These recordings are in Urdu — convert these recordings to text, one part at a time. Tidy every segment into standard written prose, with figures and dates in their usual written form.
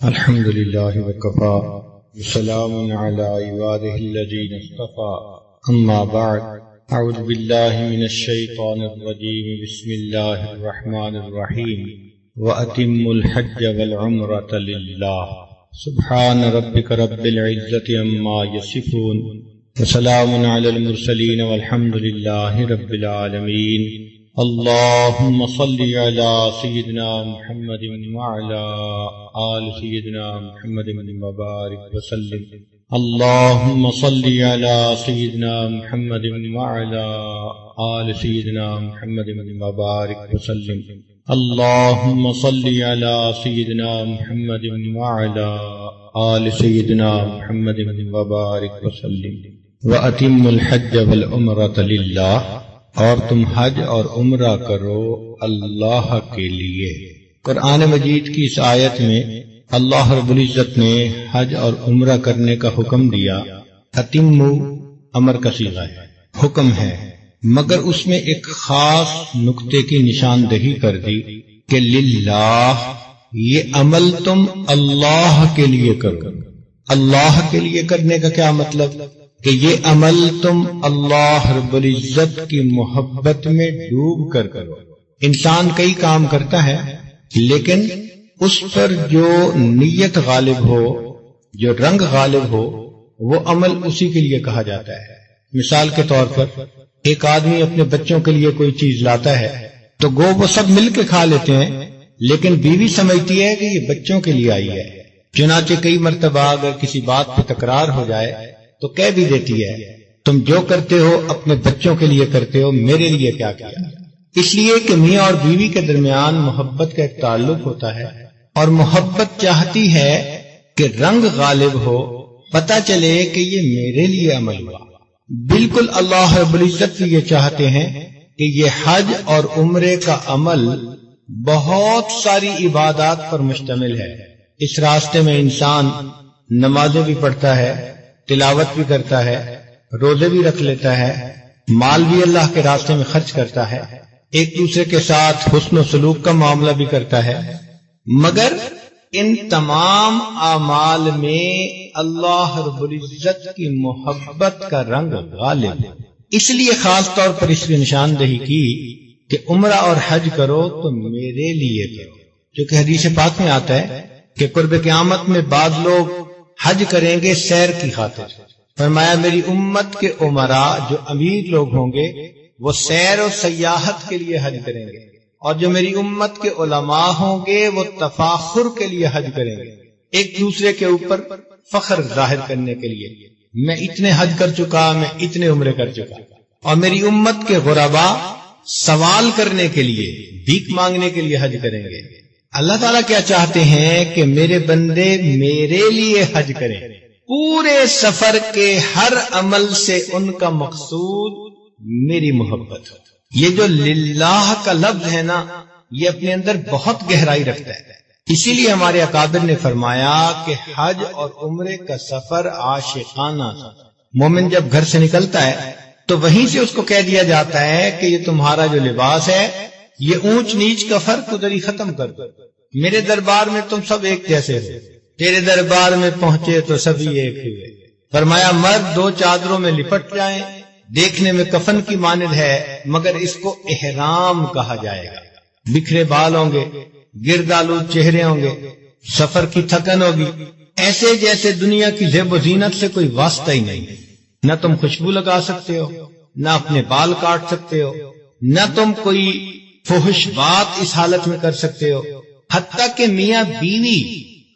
الحمد لله وكفى وسلام على عباده الذين اصطفى أما بعد أعوذ بالله من الشيطان الرجيم بسم الله الرحمن الرحيم وأتموا الحج والعمرة لله سبحان ربك رب العزة عما يصفون وسلام على المرسلين والحمد لله رب العالمين اللهم صل على سيدنا محمد وعلى آل سيدنا محمد وبارك وسلم اللهم صل على سيدنا محمد وعلى آل سيدنا محمد وبارك وسلم اللهم صل على سيدنا محمد وعلى آل سيدنا محمد وبارك وسلم وأتم الحج والعمرة لله، اور تم حج اور عمرہ کرو اللہ کے لیے۔ قرآن مجید کی اس آیت میں اللہ رب العزت نے حج اور عمرہ کرنے کا حکم دیا۔ اتمو امر کا صیغہ ہے، حکم ہے، مگر اس میں ایک خاص نقطے کی نشاندہی کر دی کہ للہ، یہ عمل تم اللہ کے لیے کرو۔ اللہ کے لیے کرنے کا کیا مطلب؟ کہ یہ عمل تم اللہ رب العزت کی محبت میں ڈوب کر کرو۔ انسان کئی کام کرتا ہے لیکن اس پر جو نیت غالب ہو، جو رنگ غالب ہو، وہ عمل اسی کے لیے کہا جاتا ہے۔ مثال کے طور پر ایک آدمی اپنے بچوں کے لیے کوئی چیز لاتا ہے تو گو وہ سب مل کے کھا لیتے ہیں، لیکن بیوی سمجھتی ہے کہ یہ بچوں کے لیے آئی ہے۔ چنانچہ کئی مرتبہ اگر کسی بات پہ تکرار ہو جائے تو کہہ بھی دیتی ہے تم جو کرتے ہو اپنے بچوں کے لیے کرتے ہو، میرے لیے کیا کیا؟ اس لیے کہ میاں اور بیوی کے درمیان محبت کا ایک تعلق ہوتا ہے، اور محبت چاہتی ہے کہ رنگ غالب ہو، پتہ چلے کہ یہ میرے لیے عمل ہوا۔ بالکل اللہ رب العزت بھی یہ چاہتے ہیں کہ یہ حج اور عمرے کا عمل بہت ساری عبادات پر مشتمل ہے۔ اس راستے میں انسان نمازیں بھی پڑھتا ہے، تلاوت بھی کرتا ہے، روزے بھی رکھ لیتا ہے، مال بھی اللہ کے راستے میں خرچ کرتا ہے، ایک دوسرے کے ساتھ حسن و سلوک کا معاملہ بھی کرتا ہے، مگر ان تمام اعمال میں اللہ رب العزت کی محبت کا رنگ غالب ہے۔ اس لیے خاص طور پر اس کی نشاندہی کی کہ عمرہ اور حج کرو تو میرے لیے کرو، جو کہ حدیث پاک میں آتا ہے کہ قرب قیامت میں بعض لوگ حج کریں گے سیر کی خاطر۔ فرمایا میری امت کے عمراء جو امیر لوگ ہوں گے وہ سیر و سیاحت کے لیے حج کریں گے، اور جو میری امت کے علماء ہوں گے وہ تفاخر کے لیے حج کریں گے، ایک دوسرے کے اوپر فخر ظاہر کرنے کے لیے، میں اتنے حج کر چکا، میں اتنے عمرے کر چکا۔ اور میری امت کے غرباء سوال کرنے کے لیے، بھیک مانگنے کے لیے حج کریں گے۔ اللہ تعالیٰ کیا چاہتے ہیں کہ میرے بندے میرے لیے حج کریں۔ پورے سفر کے ہر عمل سے ان کا مقصود میری محبت ہو۔ یہ جو للہ کا لفظ ہے نا، یہ اپنے اندر بہت گہرائی رکھتا ہے۔ اسی لیے ہمارے اکابر نے فرمایا کہ حج اور عمرے کا سفر عاشقانہ تھا۔ مومن جب گھر سے نکلتا ہے تو وہیں سے اس کو کہہ دیا جاتا ہے کہ یہ تمہارا جو لباس ہے، یہ اونچ نیچ کا فرق ادھر ہی ختم کر دو۔ میرے دربار میں تم سب ایک جیسے ہو، تیرے دربار میں پہنچے تو سبھی ایک ہوئے۔ فرمایا مرد دو چادروں میں لپٹ جائیں، دیکھنے میں کفن کی مانند ہے مگر اس کو احرام کہا جائے گا۔ بکھرے بال ہوں گے، گرد آلود چہرے ہوں گے، سفر کی تھکن ہوگی، ایسے جیسے دنیا کی زیب و زینت سے کوئی واسطہ ہی نہیں۔ نہ تم خوشبو لگا سکتے ہو، نہ اپنے بال کاٹ سکتے ہو، نہ تم کوئی فحش بات اس حالت میں کر سکتے ہو۔ حتیٰ کہ میاں بیوی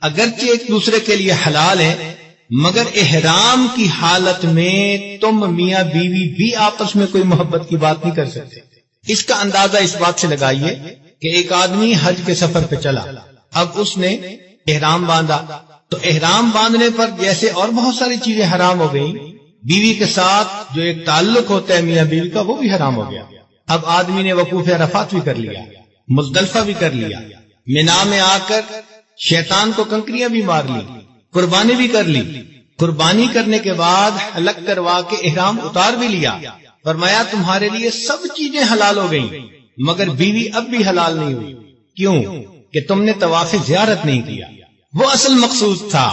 اگرچہ ایک دوسرے کے لیے حلال ہیں، مگر احرام کی حالت میں تم میاں بیوی بھی آپس میں کوئی محبت کی بات نہیں کر سکتے۔ اس کا اندازہ اس بات سے لگائیے کہ ایک آدمی حج کے سفر پہ چلا، اب اس نے احرام باندھا، تو احرام باندھنے پر جیسے اور بہت ساری چیزیں حرام ہو گئیں، بیوی کے ساتھ جو ایک تعلق ہوتا ہے میاں بیوی کا وہ بھی حرام ہو گیا۔ اب آدمی نے وقوف عرفات بھی کر لیا، مزدلفہ بھی کر لیا، مینا میں آ کر شیطان کو کنکریاں بھی مار لی، قربانی بھی کر لی، قربانی کرنے کے بعد حلق کروا کے احرام اتار بھی لیا۔ فرمایا تمہارے لیے سب چیزیں حلال ہو گئیں مگر بیوی اب بھی حلال نہیں ہوئی۔ کیوں؟ کہ تم نے طواف زیارت نہیں کیا۔ وہ اصل مقصود تھا،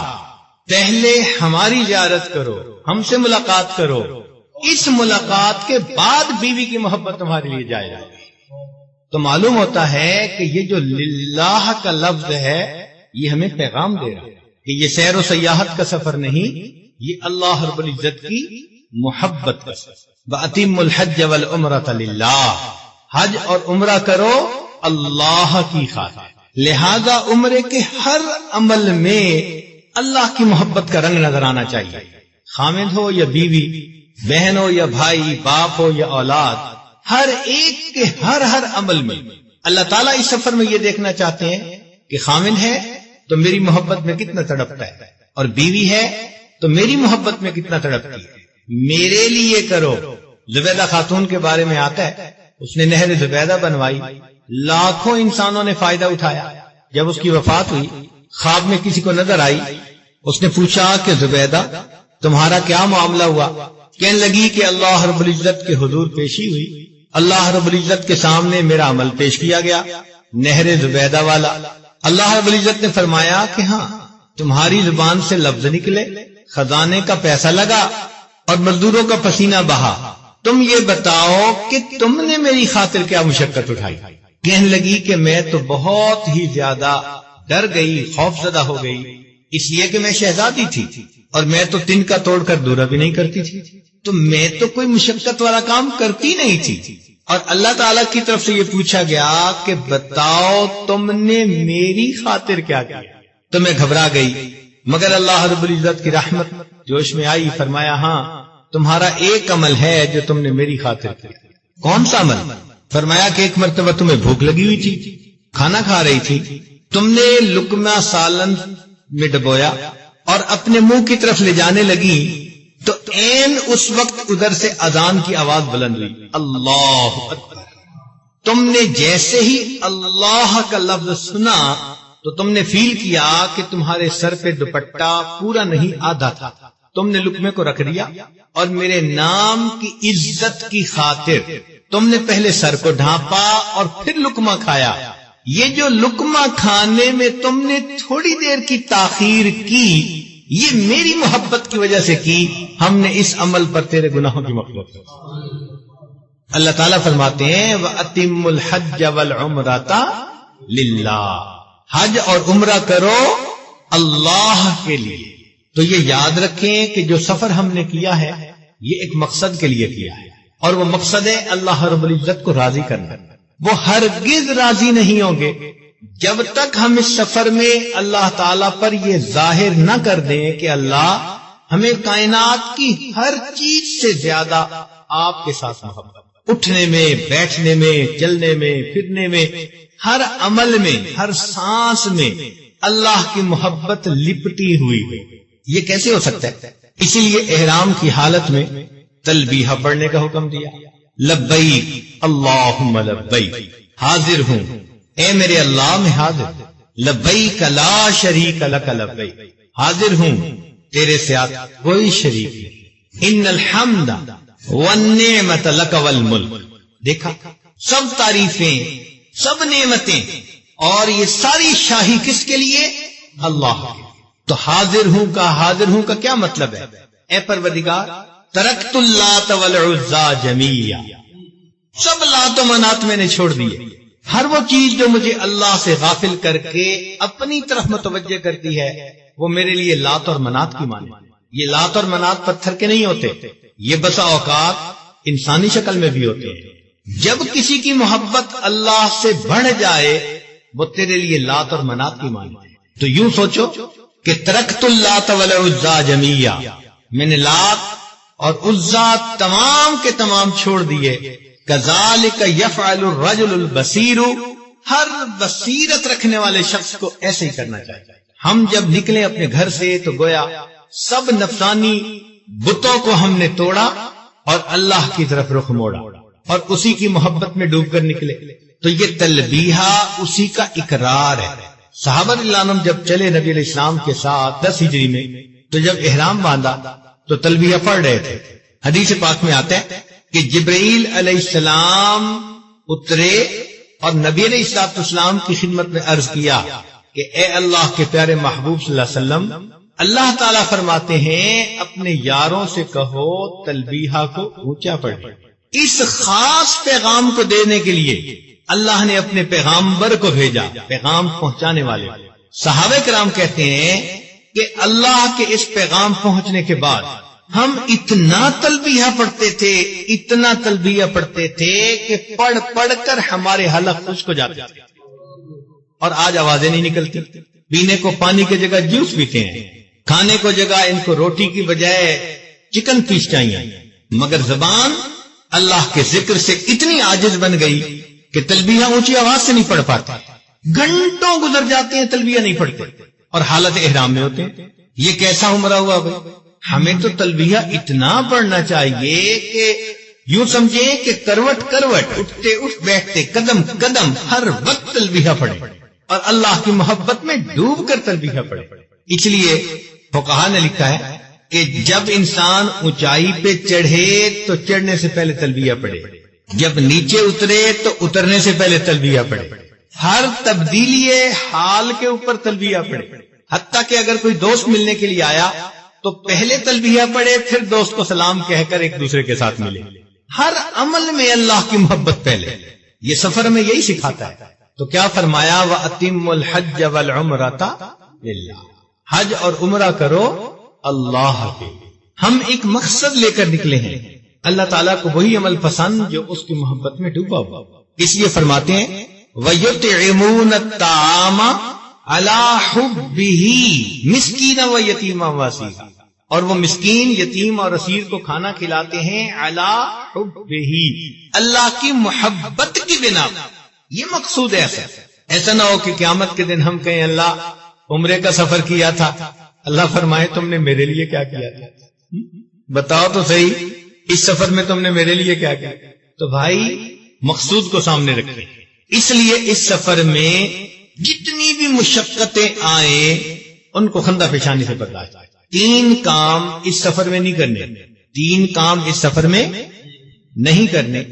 پہلے ہماری زیارت کرو، ہم سے ملاقات کرو، اس ملاقات کے بعد بیوی کی محبت تمہارے لیے جائے گا۔ تو معلوم ہوتا ہے کہ یہ جو للہ کا لفظ ہے یہ ہمیں پیغام دے رہا ہے کہ یہ سیر و سیاحت کا سفر نہیں، یہ اللہ رب العزت کی محبت کا سفر۔ وَأَتِمُّ الْحَجَّ وَالْعُمْرَةَ لِلَّهِ، حج اور عمرہ کرو اللہ کی خاطر۔ لہذا عمرے کے ہر عمل میں اللہ کی محبت کا رنگ نظر آنا چاہیے، خامد ہو یا بیوی، بہن ہو یا بھائی، باپ ہو یا اولاد، ہر ایک کے ہر عمل میں اللہ تعالیٰ اس سفر میں یہ دیکھنا چاہتے ہیں کہ خامد ہے تو میری محبت میں کتنا تڑپتا ہے، اور بیوی ہے تو میری محبت میں کتنا تڑپتی ہے، میرے لیے کرو۔ زبیدہ خاتون کے بارے میں آتا ہے، اس نے نہر زبیدہ بنوائی، لاکھوں انسانوں نے فائدہ اٹھایا۔ جب اس کی وفات ہوئی، خواب میں کسی کو نظر آئی، اس نے پوچھا کہ زبیدہ تمہارا کیا معاملہ ہوا؟ کہنے لگی کہ اللہ رب العزت کے حضور پیشی ہوئی، اللہ رب العزت کے سامنے میرا عمل پیش کیا گیا، نہر زبیدہ والا۔ اللہ رب العزت نے فرمایا کہ ہاں تمہاری زبان سے لفظ نکلے، خزانے کا پیسہ لگا اور مزدوروں کا پسینہ بہا، تم یہ بتاؤ کہ تم نے میری خاطر کیا مشقت اٹھائی؟ کہنے لگی کہ میں تو بہت ہی زیادہ ڈر گئی، خوف زدہ ہو گئی، اس لیے کہ میں شہزادی تھی اور میں تو تن کا توڑ کر دورہ بھی نہیں کرتی تھی، تو میں تو کوئی مشقت والا کام کرتی نہیں تھی۔ اور اللہ تعالیٰ کی طرف سے یہ پوچھا گیا کہ بتاؤ تم نے میری خاطر کیا کیا؟ تو میں گھبرا گئی، مگر اللہ رب العزت کی رحمت جوش میں آئی، فرمایا ہاں تمہارا ایک عمل ہے جو تم نے میری خاطر کیا۔ کون سا عمل؟ فرمایا کہ ایک مرتبہ تمہیں بھوک لگی ہوئی تھی، کھانا کھا رہی تھی، تم نے لقمہ سالن میں ڈبویا اور اپنے منہ کی طرف لے جانے لگی تو عین اس وقت ادھر سے اذان کی آواز بلند ہوئی، اللہ اکبر۔ تم نے جیسے ہی اللہ کا لفظ سنا تو تم نے فیل کیا کہ تمہارے سر پہ دوپٹہ پورا نہیں آدھا تھا، تم نے لقمے کو رکھ دیا اور میرے نام کی عزت کی خاطر تم نے پہلے سر کو ڈھانپا اور پھر لقمہ کھایا۔ یہ جو لقمہ کھانے میں تم نے تھوڑی دیر کی تاخیر کی، یہ میری محبت کی وجہ سے کی، ہم نے اس عمل پر تیرے گناہوں کی مغفرت کی۔ اللہ تعالیٰ فرماتے ہیں وَأَتِمُّ الْحَجَّ وَالْعُمْرَةَ لِلَّهِ، حج اور عمرہ کرو اللہ کے لیے۔ تو یہ یاد رکھیں کہ جو سفر ہم نے کیا ہے یہ ایک مقصد کے لیے کیا ہے، اور وہ مقصد ہے اللہ رب العزت کو راضی کرنا۔ وہ ہرگز راضی نہیں ہوں گے جب تک ہم اس سفر میں اللہ تعالیٰ پر یہ ظاہر نہ کر دیں کہ اللہ ہمیں کائنات کی ہر چیز سے زیادہ آپ کے ساتھ محبت، اٹھنے میں، بیٹھنے میں، چلنے میں، پھرنے میں، ہر عمل میں، ہر سانس میں اللہ کی محبت لپٹی ہوئی ہے۔ یہ کیسے ہو سکتا ہے؟ اسی لیے احرام کی حالت میں تلبیہ پڑھنے کا حکم دیا، لبیک اللہم لبیک، حاضر ہوں اے میرے اللہ میں حاضر ہوں، لبیک لا شریک لک لبیک، حاضر ہوں تیرے ساتھ کوئی شریک نہیں، ان الحمد والنعمت لک والملک۔ دیکھا سب تعریفیں، سب نعمتیں اور یہ ساری شاہی کس کے لیے؟ اللہ کے۔ تو حاضر ہوں کا کیا مطلب ہے؟ اے پروردگار ترکت اللات والعزى جميعا، سب لات و منات میں نے چھوڑ دیے، ہر وہ چیز جو مجھے اللہ سے غافل کر کے اپنی طرف متوجہ کرتی ہے وہ میرے لیے لات اور منات کی مانے۔ یہ لات اور منات پتھر کے نہیں ہوتے، یہ بسا اوقات انسانی شکل میں بھی ہوتے ہیں۔ جب کسی کی محبت اللہ سے بڑھ جائے وہ تیرے لیے لات اور منات کی مانے۔ تو یوں سوچو کہ ترکت اللات والعزى جميعا، میں نے لات اور عزا تمام کے تمام چھوڑ دیے۔ کذالک یفعل الرجل البصیر، ہر بصیرت رکھنے والے شخص کو ایسے ہی کرنا چاہیے۔ ہم جب نکلے اپنے گھر سے تو گویا سب نفسانی بتوں کو ہم نے توڑا اور اللہ کی طرف رخ موڑا اور اسی کی محبت میں ڈوب کر نکلے۔ تو یہ تلبیہ اسی کا اقرار ہے۔ صحابہ رضی اللہ عنہم جب چلے نبی علیہ السلام کے ساتھ 10 ہجری میں، تو جب احرام باندھا تو تلبیہ پڑھ رہے تھے۔ حدیث پاک میں آتا ہے کہ جبرائیل علیہ السلام اترے اور نبی علیہ السلام کی خدمت میں عرض کیا کہ اے اللہ کے پیارے محبوب صلی اللہ علیہ وسلم، اللہ تعالیٰ فرماتے ہیں اپنے یاروں سے کہو تلبیہ کو اونچا پڑھیں۔ اس خاص پیغام کو دینے کے لیے اللہ نے اپنے پیغامبر کو بھیجا، پیغام پہنچانے والے۔ صحابہ کرام کہتے ہیں کہ اللہ کے اس پیغام پہنچنے کے بعد ہم اتنا تلبیہ پڑھتے تھے، اتنا تلبیہ پڑھتے تھے کہ پڑھ پڑھ کر ہمارے حلق خشک ہو جاتے تھے، اور آج آوازیں نہیں نکلتی۔ پینے کو پانی کی جگہ جوس پیتے ہیں، کھانے کو جگہ ان کو روٹی کی بجائے چکن پیس چاہیے، مگر زبان اللہ کے ذکر سے اتنی عاجز بن گئی کہ تلبیہ اونچی آواز سے نہیں پڑھ پاتے، گھنٹوں گزر جاتے ہیں تلبیہ نہیں پڑھتے اور حالت احرام میں ہوتے ہیں۔ یہ کیسا عمرہ ہوا بھائی؟ ہمیں تو تلبیہ اتنا پڑھنا چاہیے کہ یوں سمجھیں کہ کروٹ کروٹ، اٹھتے اٹھ بیٹھتے، قدم قدم، ہر وقت تلبیہ پڑھیں اور اللہ کی محبت میں ڈوب کر تلبیہ پڑھیں۔ اس لیے فقہا نے لکھا ہے کہ جب انسان اونچائی پہ چڑھے تو چڑھنے سے پہلے تلبیہ پڑھے، جب نیچے اترے تو اترنے سے پہلے تلبیہ پڑھے، ہر تبدیلی حال کے اوپر تلبیہ پڑھے، حتیٰ کہ اگر کوئی دوست ملنے کے لیے آیا تو پہلے تلبیہ پڑھے، پھر دوست کو سلام کہہ کر ایک دوسرے کے ساتھ ملے۔ ہر عمل میں اللہ کی محبت پہلے، یہ سفر میں یہی سکھاتا ہے۔ تو کیا فرمایا؟ وَأَتِمُّ الْحَجَّ وَالْعُمْرَةَ لِلَّهِ، حج اور عمرہ کرو اللہ کے۔ ہم ایک مقصد لے کر نکلے ہیں، اللہ تعالیٰ کو وہی عمل پسند جو اس کی محبت میں ڈوبا ہوا، اس لیے فرماتے ہیں وَيُطْعِمُونَ الطَّعَامَ عَلَى حُبِّهِ مِسْكِينًا وَيَتِيمًا وَأَسِيرًا، اور وہ مسکین، یتیم اور اسیر کو کھانا کھلاتے ہیں عَلَى حُبِّهِ، اللہ کی محبت کی بنا پر۔ یہ مقصود ہے۔ ایسا نہ ہو کہ قیامت کے دن ہم کہیں اللہ عمرے کا سفر کیا تھا، اللہ فرمائے تم نے میرے لیے کیا کیا تھا؟ بتاؤ تو صحیح، اس سفر میں تم نے میرے لیے کیا کیا؟ تو بھائی مقصود کو سامنے رکھیں۔ اس لیے اس سفر میں جتنی بھی مشقتیں آئیں ان کو خندہ پیشانی سے برداشت۔ 3 کام اس سفر میں نہیں کرنے، 3 کام اس سفر میں نہیں کرنے۔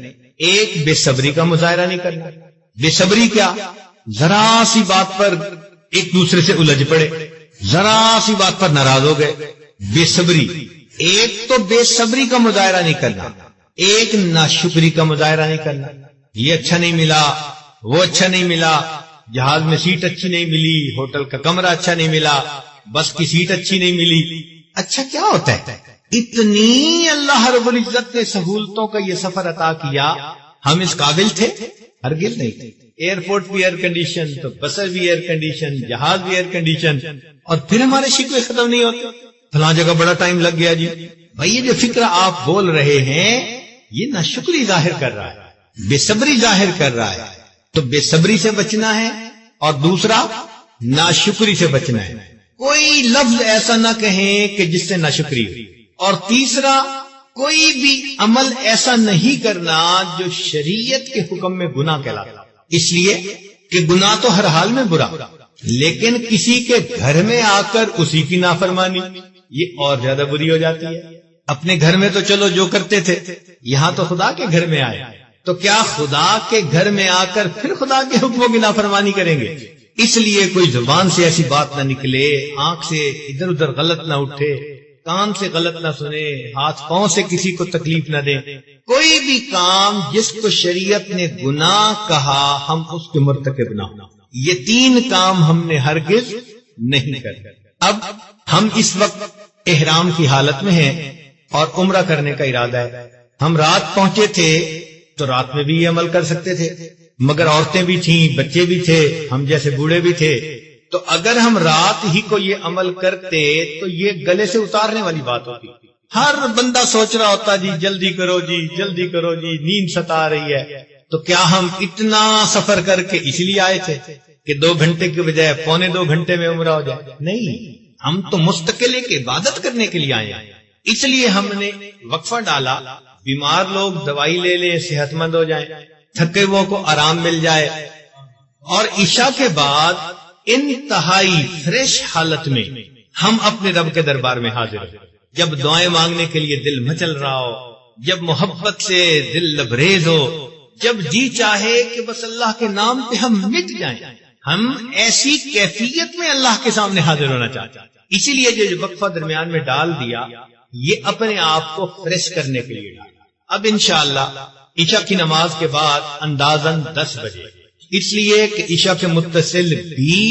ایک، بے صبری کا مظاہرہ نہیں کرنا۔ بے صبری کیا؟ ذرا سی بات پر ایک دوسرے سے الجھ پڑے، ذرا سی بات پر ناراض ہو گئے، بے صبری۔ ایک تو بے صبری کا مظاہرہ نہیں کرنا، ایک ناشکری کا مظاہرہ نہیں کرنا۔ یہ اچھا نہیں ملا، وہ اچھا نہیں ملا، جہاز میں سیٹ اچھی نہیں ملی، ہوٹل کا کمرہ اچھا نہیں ملا، بس کی سیٹ اچھی نہیں ملی۔ اچھا کیا ہوتا ہے؟ اتنی اللہ رب العزت نے سہولتوں کا یہ سفر عطا کیا، ہم اس قابل تھے؟ ہرگز نہیں تھے۔ ایئرپورٹ بھی ایئر کنڈیشن، تو بسیں بھی ایئر کنڈیشن، جہاز بھی ایئر کنڈیشن، اور پھر ہمارے شکوے ختم نہیں ہوتے۔ فلاں جگہ بڑا ٹائم لگ گیا جی۔ بھائی یہ جو فکر آپ بول رہے ہیں یہ ناشکری ظاہر کر رہا ہے، بے صبری ظاہر کر رہا ہے۔ تو بے صبری سے بچنا ہے، اور دوسرا ناشکری سے بچنا ہے۔ کوئی لفظ ایسا نہ کہیں کہ جس سے ناشکری ہو، اور تیسرا کوئی بھی عمل ایسا نہیں کرنا جو شریعت کے حکم میں گناہ کہلاتا۔ اس لیے کہ گناہ تو ہر حال میں برا، لیکن کسی کے گھر میں آ کر اسی کی نافرمانی یہ اور زیادہ بری ہو جاتی ہے۔ اپنے گھر میں تو چلو جو کرتے تھے، یہاں تو خدا کے گھر میں آئے، تو کیا خدا کے گھر میں آ کر پھر خدا کے حکموں کی نافرمانی کریں گے؟ اس لیے کوئی زبان سے ایسی بات نہ نکلے، آنکھ سے ادھر ادھر غلط نہ اٹھے، کان سے غلط نہ سنے، ہاتھ پاؤں سے کسی کو تکلیف نہ دیں۔ کوئی بھی کام جس کو شریعت نے گناہ کہا ہم اس کے مرتکب نہ ہوں۔ یہ 3 کام ہم نے ہرگز نہیں کرے۔ اب ہم اس وقت احرام کی حالت میں ہیں اور عمرہ کرنے کا ارادہ ہے۔ ہم رات پہنچے تھے تو رات میں بھی یہ عمل کر سکتے تھے، مگر عورتیں بھی تھیں، بچے بھی تھے، ہم جیسے بوڑھے بھی تھے، تو اگر ہم رات ہی کو یہ عمل کرتے تو یہ گلے سے اتارنے والی بات ہوتی۔ ہر بندہ سوچ رہا ہوتا جی جلدی کرو جی جلدی کرو جی، نیند ستا رہی ہے۔ تو کیا ہم اتنا سفر کر کے اس لیے آئے تھے کہ 2 گھنٹے کے بجائے 2.25 گھنٹے میں عمرہ ہو جائے؟ نہیں، ہم تو مستقل ایک عبادت کرنے کے لیے آئے ہیں۔ اس لیے ہم نے وقفہ ڈالا، بیمار لوگ دوائی لے لیں، صحت مند ہو جائیں، تھکے ہوئے کو آرام مل جائے، اور عشاء کے بعد انتہائی فریش حالت میں ہم اپنے رب کے دربار میں حاضر ہیں۔ جب دعائیں مانگنے کے لیے دل مچل رہا ہو، جب محبت سے دل لبریز ہو، جب جی چاہے کہ بس اللہ کے نام پہ ہم مٹ جائیں، ہم ایسی کیفیت میں اللہ کے سامنے حاضر ہونا چاہتے ہیں. اسی لیے جو وقفہ درمیان میں ڈال دیا یہ اپنے آپ کو فریش کرنے کے لیے ڈالا. اب انشاءاللہ عشاء کی نماز کے بعد اندازاً 10 بجے، اس لیے کہ عشاء کے متصل بھی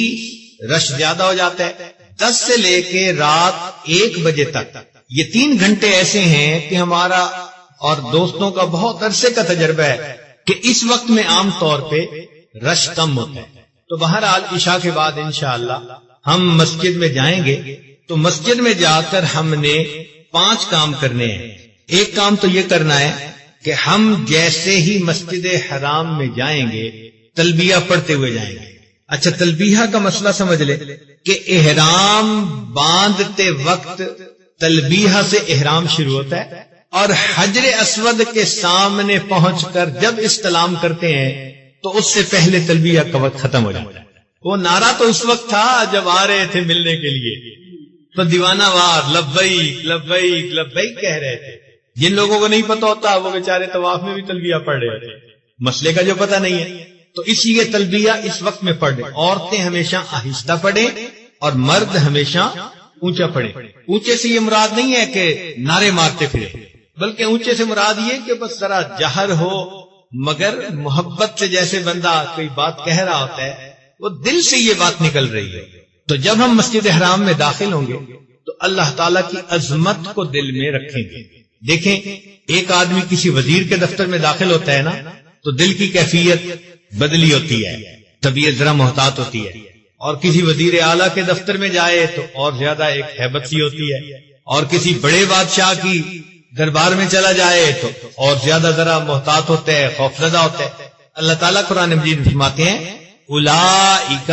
رش زیادہ ہو جاتا ہے. 10 سے لے کے رات 1 بجے تک یہ 3 گھنٹے ایسے ہیں کہ ہمارا اور دوستوں کا بہت عرصے کا تجربہ ہے کہ اس وقت میں عام طور پہ رش کم ہوتا ہے. تو بہرحال عشاء کے بعد انشاءاللہ ہم مسجد میں جائیں گے. تو مسجد میں جا کر ہم نے 5 کام کرنے ہیں. ایک کام تو یہ کرنا ہے کہ ہم جیسے ہی مسجد حرام میں جائیں گے تلبیہ پڑھتے ہوئے جائیں گے. اچھا، تلبیہ کا مسئلہ سمجھ لے کہ احرام باندھتے وقت تلبیہ سے احرام شروع ہوتا ہے اور حجر اسود کے سامنے پہنچ کر جب استلام کرتے ہیں تو اس سے پہلے تلبیہ کا وقت ختم ہو جاتا ہے. وہ نعرہ تو اس وقت تھا جب آ رہے تھے ملنے کے لیے تو دیوانہ وار لبیک لبیک لبیک کہہ رہے تھے. جن لوگوں کو نہیں پتا ہوتا وہ بیچارے طواف میں بھی تلبیہ پڑھ رہے تھے، مسئلے کا جو پتہ نہیں ہے. تو اس لیے تلبیہ اس وقت میں پڑھیں. عورتیں ہمیشہ آہستہ پڑھیں اور مرد ہمیشہ اونچا پڑھیں. اونچے سے یہ مراد نہیں ہے کہ نعرے مارتے پھرے، بلکہ اونچے سے مراد یہ کہ بس ذرا جہر ہو، مگر محبت سے. جیسے بندہ کوئی بات کہہ رہا ہوتا ہے وہ دل سے یہ بات نکل رہی ہے. تو جب ہم مسجد حرام میں داخل ہوں گے تو اللہ تعالیٰ کی عظمت کو دل میں رکھیں گے. دیکھیں، ایک آدمی کسی وزیر کے دفتر میں داخل ہوتا ہے نا تو دل کی کیفیت بدلی ہوتی ہے، طبیعت ذرا محتاط ہوتی ہے. اور کسی وزیر اعلیٰ کے دفتر میں جائے تو اور زیادہ ایک ہیبت سی ہوتی ہے. اور کسی بڑے بادشاہ کی دربار میں چلا جائے تو اور زیادہ ذرا محتاط ہوتا ہے، خوفزدہ ہوتا ہے. اللہ تعالیٰ قرآن مجید میں فرماتے ہیں اولئک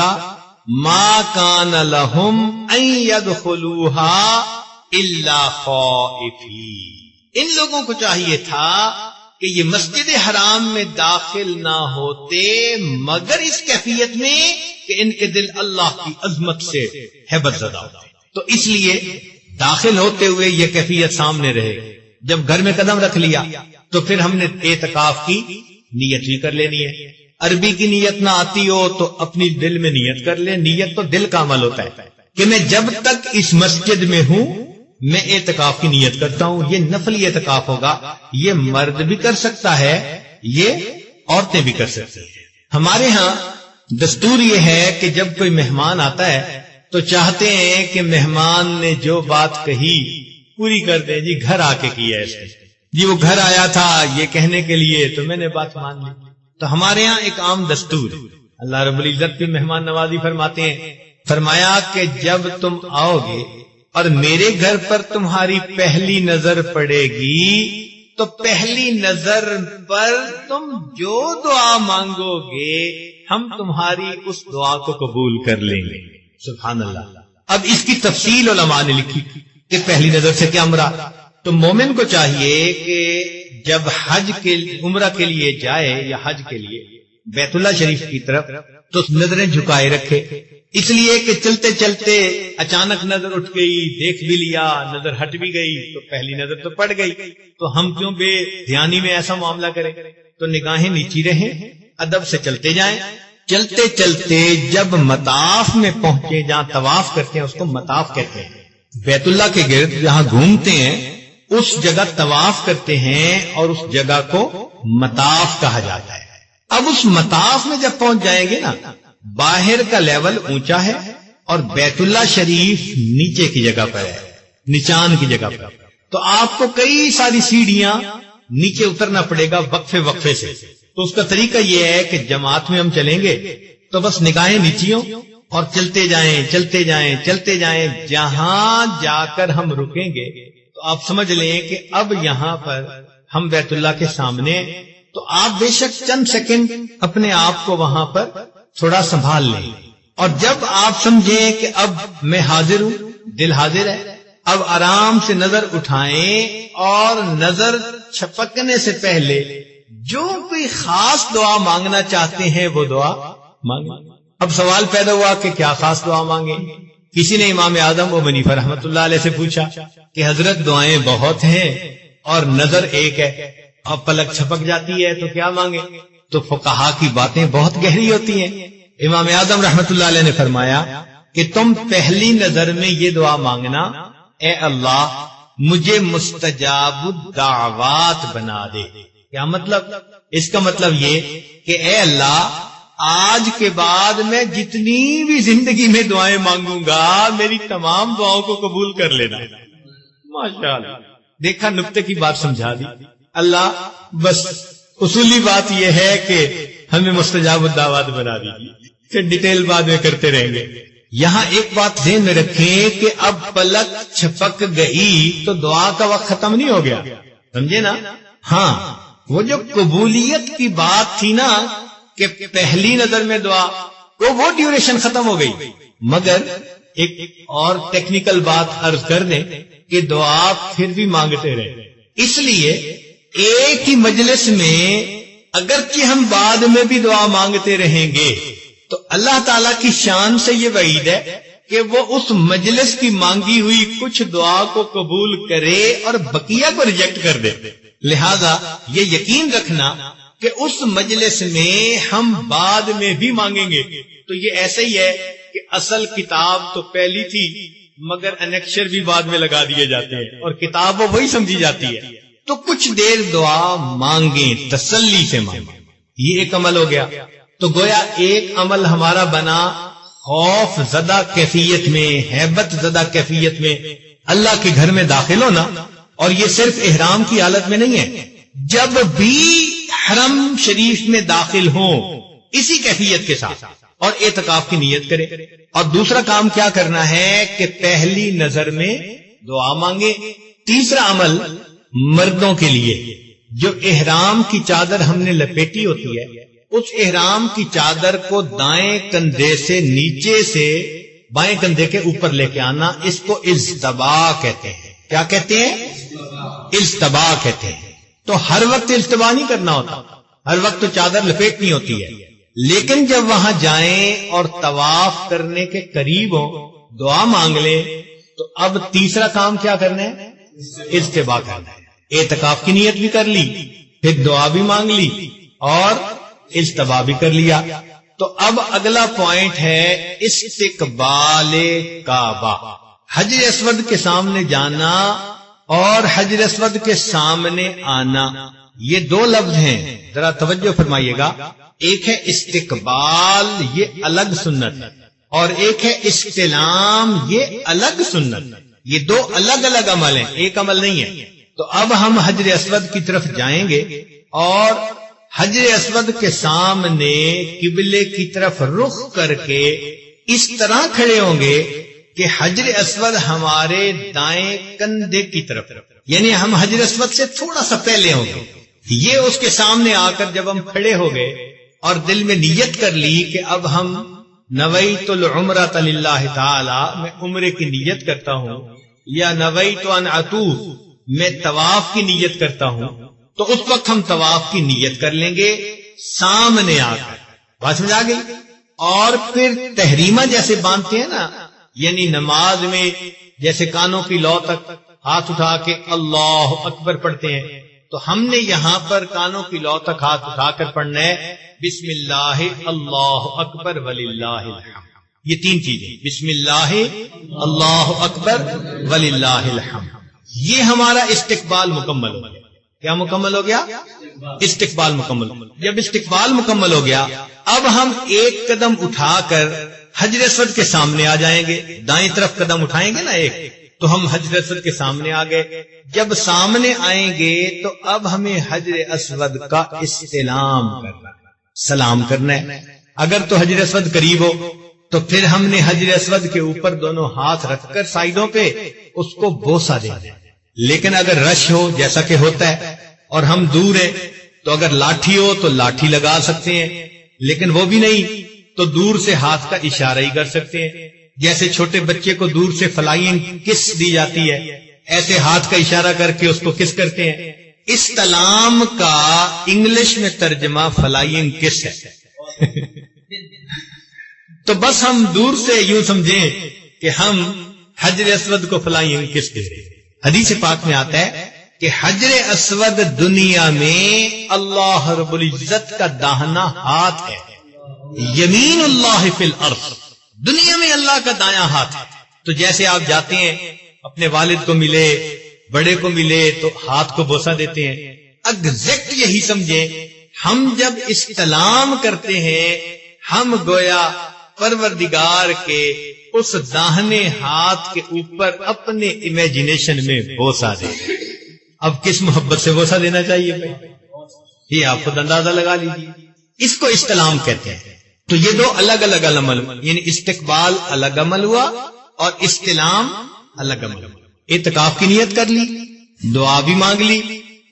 ما کان لہم ان یدخلوها الا خائفین. ان لوگوں کو چاہیے تھا کہ یہ مسجد حرام میں داخل نہ ہوتے مگر اس کیفیت میں کہ ان کے دل اللہ کی عظمت سے ہیبت زدہ ہوتے. تو اس لیے داخل ہوتے ہوئے یہ کیفیت سامنے رہے. جب گھر میں قدم رکھ لیا تو پھر ہم نے اعتکاف کی نیت بھی کر لینی ہے. عربی کی نیت نہ آتی ہو تو اپنی دل میں نیت کر لے. نیت تو دل کا عمل ہوتا ہے کہ میں جب تک اس مسجد میں ہوں میں اعتکاف کی نیت کرتا ہوں. یہ نفلی اعتکاف ہوگا. یہ مرد بھی کر سکتا ہے، یہ عورتیں بھی کر سکتی ہیں. ہمارے ہاں دستور یہ ہے کہ جب کوئی مہمان آتا ہے تو چاہتے ہیں کہ مہمان نے جو بات کہی پوری کر دے. جی گھر آ کے کیا ہے اس نے، جی وہ گھر آیا تھا یہ کہنے کے لیے تو میں نے بات مان لی. تو ہمارے ہاں ایک عام دستور ہے. اللہ رب العزت کی مہمان نوازی فرماتے ہیں، فرمایا کہ جب تم آؤ گے اور میرے گھر پر تمہاری پہلی نظر پڑے گی تو پہلی نظر پر تم جو دعا مانگو گے ہم تمہاری اس دعا کو قبول کر لیں گے. سبحان اللہ. اب اس کی تفصیل علماء نے لکھی کہ پہلی نظر سے کیا مراد. تو مومن کو چاہیے کہ جب حج کے عمرہ کے لیے جائے یا حج کے لیے بیت اللہ شریف کی طرف تو نظریں جھکائے رکھے. اس لیے کہ چلتے چلتے اچانک نظر اٹھ گئی، دیکھ بھی لیا، نظر ہٹ بھی گئی تو پہلی نظر تو پڑ گئی. تو ہم کیوں بے دھیانی میں ایسا معاملہ کریں. تو نگاہیں نیچی رہیں، ادب سے چلتے جائیں. چلتے چلتے جب مطاف میں پہنچے جہاں طواف کرتے ہیں اس کو مطاف کہتے ہیں. بیت اللہ کے گرد جہاں گھومتے ہیں اس جگہ طواف کرتے ہیں اور اس جگہ کو مطاف کہا جاتا ہے. اب اس مطاف میں جب پہنچ جائیں گے نا باہر کا لیول اونچا ہے اور بیت اللہ شریف نیچے کی جگہ پر ہے، نچان کی جگہ پر. تو آپ کو کئی ساری سیڑھیاں نیچے اترنا پڑے گا وقفے وقفے سے. تو اس کا طریقہ یہ ہے کہ جماعت میں ہم چلیں گے تو بس نگاہیں نیچی ہوں اور چلتے جائیں چلتے جائیں چلتے جائیں. جہاں جا کر ہم رکیں گے تو آپ سمجھ لیں کہ اب یہاں پر ہم بیت اللہ کے سامنے. تو آپ بے شک چند سیکنڈ اپنے آپ کو وہاں پر تھوڑا سنبھال لیں اور جب آپ سمجھیں کہ اب میں حاضر ہوں، دل حاضر ہے، اب آرام سے نظر اٹھائیں اور نظر چھپکنے سے پہلے جو کوئی خاص دعا مانگنا چاہتے ہیں وہ دعا مانگیں. اب سوال پیدا ہوا کہ کیا خاص دعا مانگیں. کسی نے امام اعظم ابو حنیفہ رحمۃ اللہ علیہ سے پوچھا کہ حضرت دعائیں بہت ہیں اور نظر ایک ہے، اب پلک چھپک جاتی ہے تو کیا مانگیں. تو فقہا کی باتیں بہت گہری ہوتی ہیں. امام اعظم رحمت اللہ علیہ نے فرمایا کہ تم پہلی نظر میں یہ دعا مانگنا، اے اللہ مجھے مستجاب الدعوات بنا دے۔ کیا مطلب؟ اس کا مطلب یہ کہ اے اللہ آج کے بعد میں جتنی بھی زندگی میں دعائیں مانگوں گا میری تمام دعاؤں کو قبول کر لینا۔ ماشاءاللہ، دیکھا نکتے کی بات سمجھا دی اللہ۔ بس اصولی بات یہ ہے کہ ہمیں مستجاب الدعوات بنا دیجیے، پھر ڈیٹیل بعد میں کرتے رہیں گے۔ یہاں ایک بات ذہن میں رکھیں کہ اب پلک چھپک گئی تو دعا کا وقت ختم نہیں ہو گیا، سمجھے نا؟ ہاں، وہ جو قبولیت کی بات تھی نا کہ پہلی نظر میں دعا، وہ ڈیوریشن ختم ہو گئی، مگر ایک اور ٹیکنیکل بات عرض کر دیں کہ دعا پھر بھی مانگتے رہے۔ اس لیے ایک ہی مجلس میں اگرچہ ہم بعد میں بھی دعا مانگتے رہیں گے تو اللہ تعالی کی شان سے یہ وعید ہے کہ وہ اس مجلس کی مانگی ہوئی کچھ دعا کو قبول کرے اور بقیہ کو ریجیکٹ کر دے۔ لہذا یہ یقین رکھنا کہ اس مجلس میں ہم بعد میں بھی مانگیں گے تو یہ ایسا ہی ہے کہ اصل کتاب تو پہلی تھی مگر انیکشر بھی بعد میں لگا دیے جاتے ہیں اور کتاب وہ وہی سمجھی جاتی ہے۔ تو کچھ دیر دعا مانگیں، تسلی سے مانگیں، یہ ایک عمل ہو گیا۔ تو گویا ایک عمل ہمارا بنا خوف زدہ کیفیت میں، ہیبت زدہ کیفیت میں اللہ کے گھر میں داخل ہونا، اور یہ صرف احرام کی حالت میں نہیں ہے، جب بھی حرم شریف میں داخل ہوں اسی کیفیت کے ساتھ اور اعتکاف کی نیت کریں۔ اور دوسرا کام کیا کرنا ہے کہ پہلی نظر میں دعا مانگے۔ تیسرا عمل مردوں کے لیے، جو احرام کی چادر ہم نے لپیٹی ہوتی ہے اس احرام کی چادر کو دائیں کندھے سے نیچے سے بائیں کندھے کے اوپر لے کے آنا، اس کو التباء کہتے ہیں۔ کیا کہتے ہیں؟ التباء کہتے ہیں۔ تو ہر وقت التباء نہیں کرنا ہوتا، ہر وقت تو چادر لپیٹنی ہوتی ہے، لیکن جب وہاں جائیں اور طواف کرنے کے قریب ہوں دعا مانگ لیں تو اب تیسرا کام کیا کرنا ہے؟ التباء کرنا ہے۔ اعتکاف کی نیت بھی کر لی، پھر دعا بھی مانگ لی اور التباء بھی کر لیا۔ تو اب اگلا پوائنٹ ہے استقبال کعبہ، حجر اسود کے سامنے جانا اور حجر اسود کے سامنے آنا۔ یہ دو لفظ ہیں، ذرا توجہ فرمائیے گا۔ ایک ہے استقبال، یہ الگ سنت ہے، اور ایک ہے استلام، یہ الگ سنت۔ یہ دو الگ الگ عمل ہیں، ایک عمل نہیں ہے۔ تو اب ہم حجر اسود کی طرف جائیں گے اور حجر اسود کے سامنے قبلے کی طرف رخ کر کے اس طرح کھڑے ہوں گے کہ حجر اسود ہمارے دائیں کندھے کی طرف، یعنی ہم حجر اسود سے تھوڑا سا پہلے ہوں گے۔ یہ اس کے سامنے آ کر جب ہم کھڑے ہو گئے اور دل میں نیت کر لی کہ اب ہم نویت العمرۃ للہ تعالی، میں عمرے کی نیت کرتا ہوں، یا نویت ان اطوف، میں طواف کی نیت کرتا ہوں، تو اس وقت ہم طواف کی نیت کر لیں گے سامنے آ کر۔ بات سمجھ آ گئی؟ اور پھر تحریمہ جیسے باندھتے ہیں نا، یعنی نماز میں جیسے کانوں کی لو تک ہاتھ اٹھا کے اللہ اکبر پڑھتے ہیں، تو ہم نے یہاں پر کانوں کی لو تک ہاتھ اٹھا کر پڑھنا ہے بسم اللہ اللہ اکبر وللہ الحمد۔ یہ تین چیزیں، بسم اللہ اللہ اکبر وللہ الحمد۔ یہ ہمارا استقبال مکمل ہو گیا۔ کیا مکمل ہو گیا؟ استقبال مکمل۔ جب استقبال مکمل ہو گیا اب ہم ایک قدم اٹھا کر حجر اسود کے سامنے آ جائیں گے، دائیں طرف قدم اٹھائیں گے نا ایک، تو ہم حجر اسود کے سامنے آ گئے۔ جب سامنے آئیں گے تو اب ہمیں حجر اسود کا استلام کرنا ہے، سلام کرنا ہے۔ اگر تو حجر اسود قریب ہو تو پھر ہم نے حجر اسود کے اوپر دونوں ہاتھ رکھ کر سائیڈوں پہ اس کو بوسہ دینا ہے۔ لیکن اگر رش ہو جیسا کہ ہوتا ہے اور ہم دور ہیں تو اگر لاٹھی ہو تو لاٹھی لگا سکتے ہیں، لیکن وہ بھی نہیں تو دور سے ہاتھ کا اشارہ ہی کر سکتے ہیں، جیسے چھوٹے بچے کو دور سے فلائنگ کس دی جاتی ہے، ایسے ہاتھ کا اشارہ کر کے اس کو کس کرتے ہیں۔ استلام کا انگلش میں ترجمہ فلائنگ کس ہے۔ تو بس ہم دور سے یوں سمجھیں کہ ہم حجر اسود کو فلائنگ کس دے رہے ہیں۔ حدیث پاک میں آتا ہے کہ حجر اسود دنیا میں اللہ رب العزت کا داہنا ہاتھ ہے، یمین اللہ فی الارض، دنیا میں اللہ کا دایاں ہاتھ ہے. تو جیسے آپ جاتے ہیں اپنے والد کو ملے، بڑے کو ملے تو ہاتھ کو بوسہ دیتے ہیں، ایگزیکٹ یہی سمجھیں. ہم جب استلام کرتے ہیں ہم گویا پروردگار کے اس داہنے ہاتھ کے اوپر اپنے امیجنیشن میں بوسہ دیں. اب کس محبت سے بوسہ دینا چاہیے بھائی، یہ آپ خود اندازہ لگا لیجیے. اس کو استلام کہتے ہیں. تو یہ دو الگ الگ عمل، یعنی استقبال الگ عمل ہوا اور استلام الگ عمل ہوا. اعتکاف کی نیت کر لی، دعا بھی مانگ لی،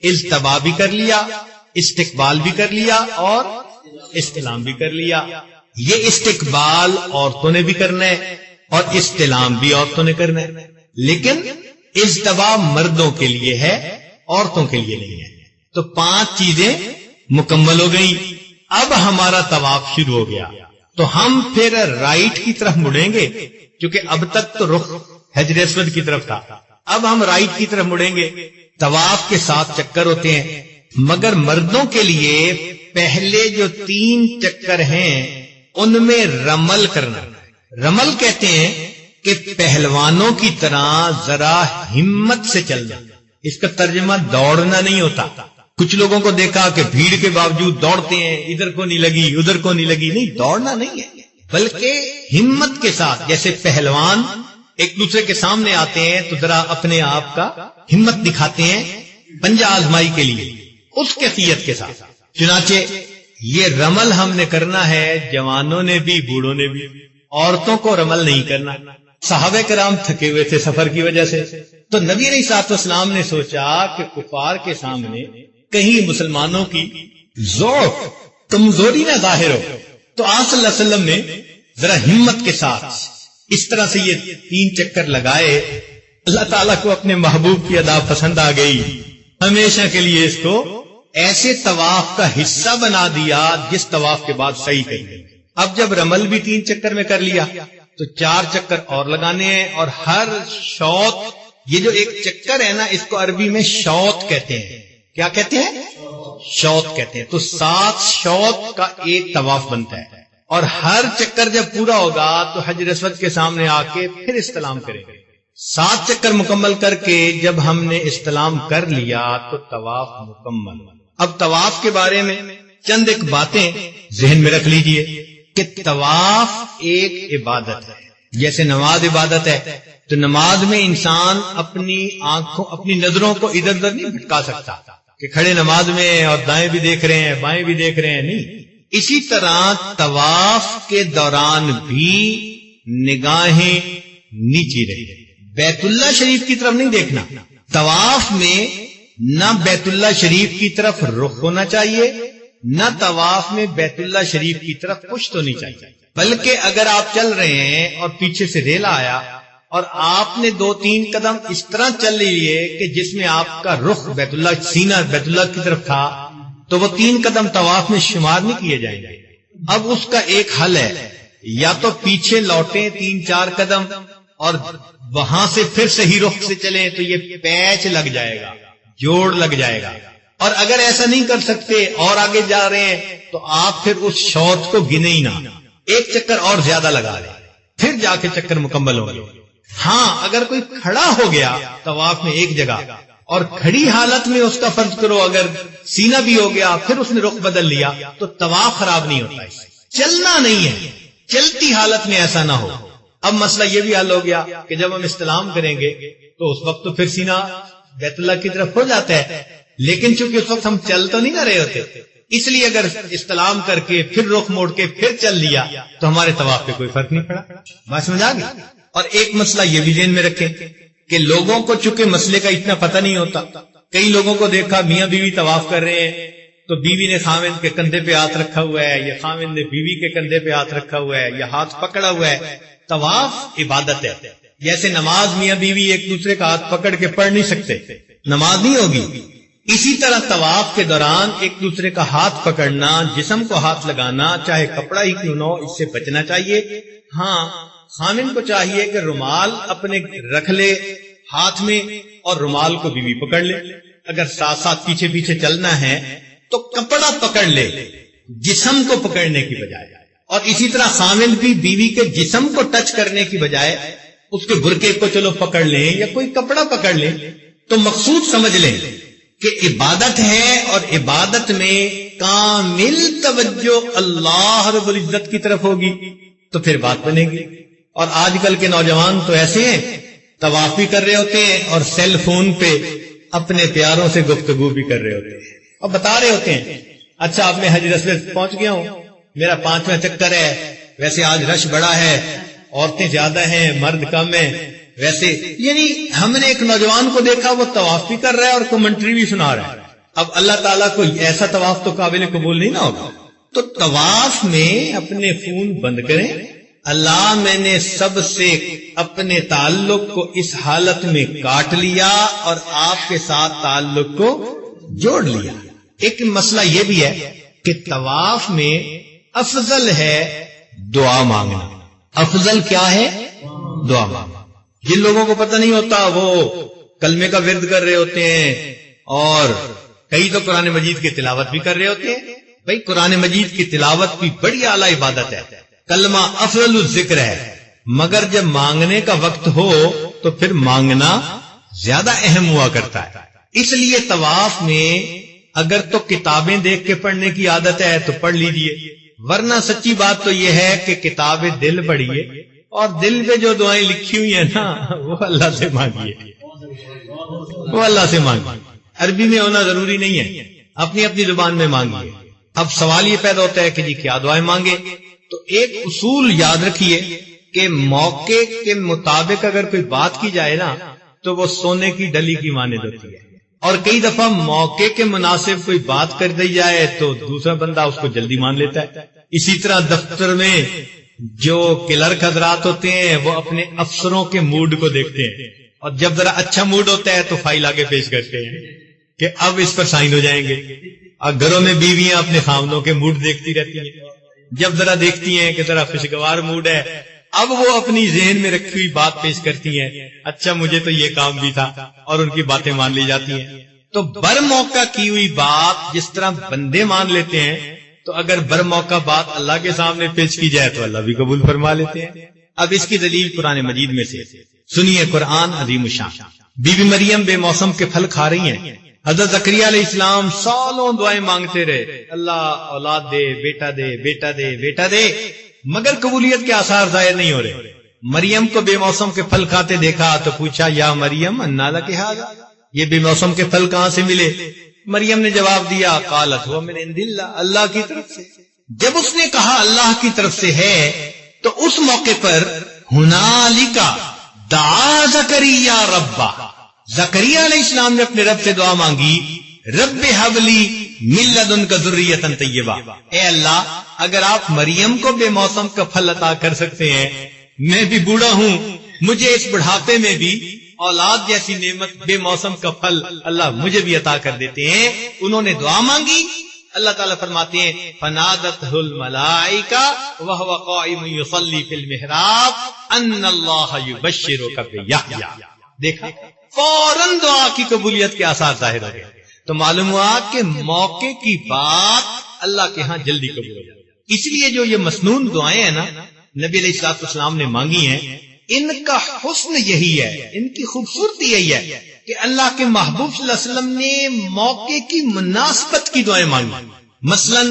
التوا بھی کر لیا، استقبال بھی کر لیا اور استلام بھی کر لیا. یہ استقبال عورتوں نے بھی کرنا ہے اور استلام بھی عورتوں نے کرنا ہے، لیکن التوا مردوں کے لیے ہے، عورتوں کے لیے نہیں ہے. تو 5 چیزیں مکمل ہو گئی. اب ہمارا طواف شروع ہو گیا تو ہم پھر رائٹ کی طرف مڑیں گے، کیونکہ اب تک تو رخ حجر اسود کی طرف تھا. اب ہم رائٹ کی طرف مڑیں گے. طواف کے 7 چکر ہوتے ہیں، مگر مردوں کے لیے پہلے جو 3 چکر ہیں ان میں رمل کرنا. رمل کہتے ہیں کہ پہلوانوں کی طرح ذرا ہمت سے چلنا. اس کا ترجمہ دوڑنا نہیں ہوتا. کچھ لوگوں کو دیکھا کہ بھیڑ کے باوجود دوڑتے ہیں، ادھر کو نہیں لگی ادھر کو نہیں لگی. نہیں، دوڑنا نہیں ہے، بلکہ ہمت کے ساتھ. جیسے پہلوان ایک دوسرے کے سامنے آتے ہیں تو ذرا اپنے آپ کا ہمت دکھاتے ہیں پنجہ آزمائی کے لیے، اس کیفیت کے ساتھ. چنانچہ یہ رمل ہم نے کرنا ہے، جوانوں نے بھی بوڑھوں نے بھی. عورتوں کو رمل نہیں کرنا. صحابہ کرام تھکے ہوئے تھے سفر کی وجہ سے، تو نبی علیہ الصلوۃ والسلام نے سوچا کہ کفار کے سامنے کہیں مسلمانوں کی ضعف کمزوری نہ ظاہر ہو. تو آپ صلی اللہ علیہ وسلم نے ذرا ہمت کے ساتھ اس طرح سے یہ 3 چکر لگائے. اللہ تعالیٰ کو اپنے محبوب کی ادا پسند آ گئی، ہمیشہ کے لیے اس کو ایسے طواف کا حصہ بنا دیا جس طواف کے بعد صحیح کر گئی. اب جب رمل بھی 3 چکر میں کر لیا تو 4 چکر اور لگانے ہیں. اور ہر شوط، یہ جو ایک چکر ہے نا، اس کو عربی میں شوط کہتے ہیں. کیا کہتے ہیں؟ شوط کہتے ہیں. تو 7 شوط کا ایک طواف بنتا ہے، اور ہر چکر جب پورا ہوگا تو حجر اسود کے سامنے آ کے پھر استلام کریں گے. 7 چکر مکمل کر کے جب ہم نے استلام کر لیا تو طواف مکمل. اب طواف کے بارے میں چند ایک باتیں ذہن میں رکھ لیجئے کہ طواف ایک عبادت ہے. جیسے نماز عبادت ہے تو نماز میں انسان اپنی آنکھوں، اپنی نظروں کو ادھر ادھر نہیں بھٹکا سکتا کہ کھڑے نماز میں اور دائیں بھی دیکھ رہے ہیں بائیں بھی دیکھ رہے ہیں. نہیں، اسی طرح طواف کے دوران بھی نگاہیں نیچی رہے، بیت اللہ شریف کی طرف نہیں دیکھنا. طواف میں نہ بیت اللہ شریف کی طرف رخ ہونا چاہیے، نہ طواف میں بیت اللہ شریف کی طرف پشت ہونی چاہیے. بلکہ اگر آپ چل رہے ہیں اور پیچھے سے ریلا آیا اور آپ نے 2-3 قدم اس طرح چل لیے کہ جس میں آپ کا رخ بیت اللہ، سینہ بیت اللہ کی طرف تھا، تو وہ 3 قدم طواف میں شمار نہیں کیے جائیں گے. اب اس کا ایک حل ہے، یا تو پیچھے لوٹیں 3-4 قدم اور وہاں سے پھر صحیح رخ سے چلیں تو یہ پیچ لگ جائے گا، جوڑ لگ جائے گا. اور اگر ایسا نہیں کر سکتے اور آگے جا رہے ہیں تو آپ پھر اس شوط کو گنے ہی نہ، ایک چکر اور زیادہ لگا لیں، پھر جا کے چکر مکمل ہوں گے. ہاں، اگر کوئی کھڑا ہو گیا طواف میں ایک جگہ اور کھڑی حالت میں اس کا فرض کرو اگر سینہ بھی ہو گیا پھر اس نے رخ بدل لیا تو طواف خراب نہیں ہوتا. چلنا نہیں ہے، چلتی حالت میں ایسا نہ ہو. اب مسئلہ یہ بھی حل ہو گیا کہ جب ہم استلام کریں گے تو اس وقت تو پھر سینہ بیت اللہ کی طرف ہو جاتا ہے، لیکن چونکہ اس وقت ہم چل تو نہیں نہ رہے ہوتے، اس لیے اگر استلام کر کے پھر رخ موڑ کے پھر چل لیا تو ہمارے طواف پہ کوئی فرق نہیں پڑا. بات سمجھ آ گئی. اور ایک مسئلہ یہ بھی ذہن میں رکھیں کہ لوگوں کو چونکہ مسئلے کا اتنا پتہ نہیں ہوتا، کئی لوگوں کو دیکھا میاں بیوی طواف کر رہے ہیں تو بیوی نے خاوند کے کندھے پہ ہاتھ رکھا ہوا ہے یا خاوند نے بیوی کے کندھے پہ ہاتھ رکھا ہوا ہے یا ہاتھ پکڑا ہوا ہے. طواف عبادت ہے. جیسے نماز میاں بیوی ایک دوسرے کا ہاتھ پکڑ کے پڑھ نہیں سکتے، نماز نہیں ہوگی، اسی طرح طواف کے دوران ایک دوسرے کا ہاتھ پکڑنا، جسم کو ہاتھ لگانا چاہے کپڑا ہی کیوں نہ ہو، اس سے بچنا چاہیے. ہاں، خامن کو چاہیے کہ رومال اپنے رکھ لے ہاتھ میں اور رومال کو بیوی پکڑ لے. اگر ساتھ ساتھ پیچھے پیچھے چلنا ہے تو کپڑا پکڑ لے جسم کو پکڑنے کی بجائے. اور اسی طرح خامل بھی بیوی کے جسم کو ٹچ کرنے کی بجائے اس کے برقعے کو چلو پکڑ لیں یا کوئی کپڑا پکڑ لیں تو مقصود سمجھ لیں کہ عبادت ہے، اور عبادت میں کامل توجہ اللہ رب العزت کی طرف ہوگی تو پھر بات بنے گی۔ اور آج کل کے نوجوان تو ایسے ہیں، طواف بھی کر رہے ہوتے ہیں اور سیل فون پہ اپنے پیاروں سے گفتگو بھی کر رہے ہوتے ہیں اور بتا رہے ہوتے ہیں اچھا اب میں حج اسود پہنچ گیا ہوں، میرا 5واں چکر ہے، ویسے آج رش بڑا ہے، عورتیں زیادہ ہیں، مرد کم ہیں، ویسے یعنی ہم نے ایک نوجوان کو دیکھا وہ طواف بھی کر رہا ہے اور کمنٹری بھی سنا رہا ہے۔ اب اللہ تعالیٰ کو ایسا طواف تو قابل قبول نہیں نہ ہوگا۔ تو طواف میں اپنے فون بند کریں، اللہ میں نے سب سے اپنے تعلق کو اس حالت میں کاٹ لیا اور آپ کے ساتھ تعلق کو جوڑ لیا۔ ایک مسئلہ یہ بھی ہے کہ طواف میں افضل ہے دعا مانگنا۔ افضل کیا ہے؟ دعا مانگنا۔ جن لوگوں کو پتہ نہیں ہوتا وہ کلمے کا ورد کر رہے ہوتے ہیں اور کئی تو قرآن مجید کی تلاوت بھی کر رہے ہوتے ہیں۔ بھائی قرآن مجید کی تلاوت بھی بڑی اعلیٰ عبادت ہے، کلمہ افضل الذکر ہے، مگر جب مانگنے کا وقت ہو تو پھر مانگنا زیادہ اہم ہوا کرتا ہے۔ اس لیے طواف میں اگر تو کتابیں دیکھ کے پڑھنے کی عادت ہے تو پڑھ لیجئے، ورنہ سچی بات تو یہ ہے کہ کتاب دل پڑھیے اور دل پہ جو دعائیں لکھی ہوئی ہیں نا وہ اللہ سے مانگیے، وہ اللہ سے مانگیے۔ عربی میں ہونا ضروری نہیں ہے، اپنی اپنی زبان میں مانگیے۔ اب سوال یہ پیدا ہوتا ہے کہ جی کیا دعائیں مانگے؟ تو ایک اصول یاد رکھیے کہ موقع کے مطابق اگر کوئی بات کی جائے نا تو وہ سونے کی ڈلی کی مانند ہوتی ہے، اور کئی دفعہ موقع کے مناسب کوئی بات کر دی جائے تو دوسرا بندہ اس کو جلدی مان لیتا ہے۔ اسی طرح دفتر میں جو کلرک حضرات ہوتے ہیں وہ اپنے افسروں کے موڈ کو دیکھتے ہیں، اور جب ذرا اچھا موڈ ہوتا ہے تو فائل آگے پیش کرتے ہیں کہ اب اس پر سائن ہو جائیں گے۔ اور گھروں میں بیویاں اپنے خاوندوں کے موڈ دیکھتی رہتی ہیں، جب ذرا دیکھتی ہیں کہ ذرا خوشگوار موڈ ہے اب وہ اپنی ذہن میں رکھی ہوئی بات پیش کرتی ہیں، اچھا مجھے تو یہ کام بھی تھا، اور ان کی باتیں مان لی جاتی ہیں۔ تو بر موقع کی ہوئی بات جس طرح بندے مان لیتے ہیں، تو اگر بر موقع بات اللہ کے سامنے پیش کی جائے تو اللہ بھی قبول فرما لیتے ہیں۔ اب اس کی دلیل قرآن مجید میں سے سنیے، قرآن عظیم الشان۔ بی بی مریم بے موسم کے پھل کھا رہی ہیں، حضرت زکریا علیہ السلام سالوں دعائیں مانگتے رہے، اللہ اولاد دے، بیٹا دے، بیٹا دے، بیٹا دے، مگر قبولیت کے آثار ظاہر نہیں ہو رہے۔ مریم کو بے موسم کے پھل کھاتے دیکھا تو پوچھا یا مریم انا لک ھذا، یہ بے موسم کے پھل کہاں سے ملے؟ مریم نے جواب دیا قالت هو من عند اللہ، اللہ کی طرف سے۔ جب اس نے کہا اللہ کی طرف سے ہے تو اس موقع پر ہنالک دعا زکریا ربہ، زکریا علیہ السلام نے اپنے رب سے دعا مانگی، رب ھب لی من لدنک ذریۃ طیبہ، اے اللہ اگر آپ مریم کو بے موسم کا پھل عطا کر سکتے ہیں، میں بھی بوڑھا ہوں، مجھے اس بڑھاپے میں بھی اولاد جیسی نعمت بے موسم کا پھل اللہ مجھے بھی عطا کر دیتے ہیں۔ انہوں نے دعا مانگی، اللہ تعالیٰ فرماتے ہیں فنادتہ الملائکہ وہو قائم یصلی فی المحراب ان اللہ یبشرک بیحییٰ۔ دیکھا فوراً دعا کی قبولیت کے آثار ظاہر ہو گئے۔ تو معلوم ہوا کہ موقع کی بات اللہ کے ہاں جلدی قبول ہو جائے۔ اس لیے جو یہ مسنون دعائیں ہیں نا نبی علیہ الصلوۃ والسلام نے مانگی ہیں، ان کا حسن یہی ہے، ان کی خوبصورتی یہی ہے کہ اللہ کے محبوب صلی اللہ علیہ وسلم نے موقع کی مناسبت کی دعائیں مانگی۔ مثلا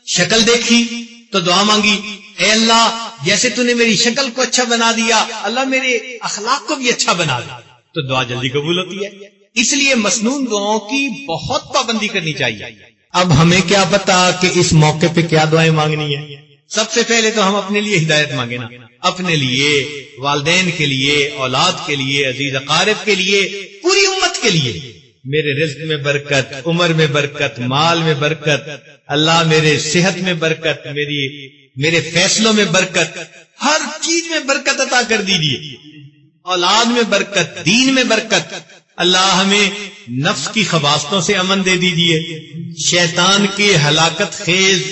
شکل دیکھی تو دعا مانگی، اے اللہ جیسے تو نے میری شکل کو اچھا بنا دیا، اللہ میرے اخلاق کو بھی اچھا بنا دیا، تو دعا جلدی قبول ہوتی ہے۔ اس لیے مسنون دعاؤں کی بہت پابندی کرنی چاہیے۔ اب ہمیں کیا پتا کہ اس موقع پہ کیا دعائیں مانگنی ہے؟ سب سے پہلے تو ہم اپنے لیے ہدایت مانگے نا، اپنے لیے، والدین کے لیے، اولاد کے لیے، عزیز اقارب کے لیے، پوری امت کے لیے۔ میرے رزق میں برکت، عمر میں برکت، مال میں برکت، اللہ میرے صحت میں برکت، میرے فیصلوں میں برکت، ہر چیز میں برکت عطا کر دیجیے، اولاد میں برکت، دین میں برکت۔ اللہ ہمیں نفس کی خباثتوں سے امن دے دیجیے، شیطان کے ہلاکت خیز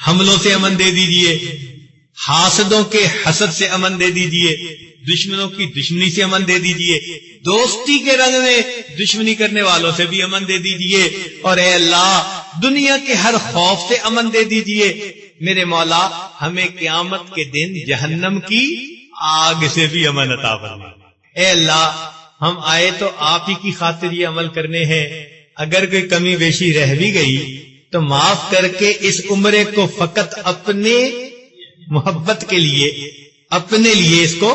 حملوں سے امن دے دیجیے، حاسدوں کے حسد سے امن دے دیجیے، دشمنوں کی دشمنی سے امن دے دیجیے، دوستی کے رنگ میں دشمنی کرنے والوں سے بھی امن دے دیجیے، اور اے اللہ دنیا کے ہر خوف سے امن دے دیجیے، میرے مولا ہمیں قیامت کے دن جہنم کی آگ سے بھی امن عطا فرما۔ اے اللہ ہم آئے تو آپ ہی کی خاطر یہ عمل کرنے ہیں، اگر کوئی کمی بیشی رہ بھی گئی تو معاف کر کے اس عمرے کو فقط اپنے محبت کے لیے، اپنے لیے اس کو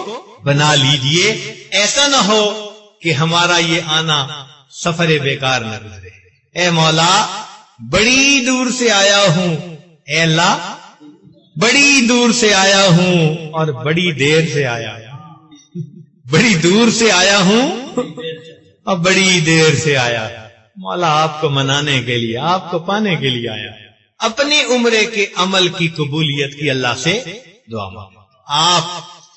بنا لیجئے، ایسا نہ ہو کہ ہمارا یہ آنا سفر بیکار نہ گزرے۔ اے مولا بڑی دور سے آیا ہوں، اے اللہ بڑی دور سے آیا ہوں اور بڑی دیر سے آیا ہوں، بڑی دور سے آیا ہوں اور بڑی دیر سے آیا ہوں۔ مولا آپ کو منانے کے لیے، آپ کو پانے کے لیے آیا، اپنے عمرے کے عمل کی قبولیت کی اللہ سے دعا مانگو۔ آپ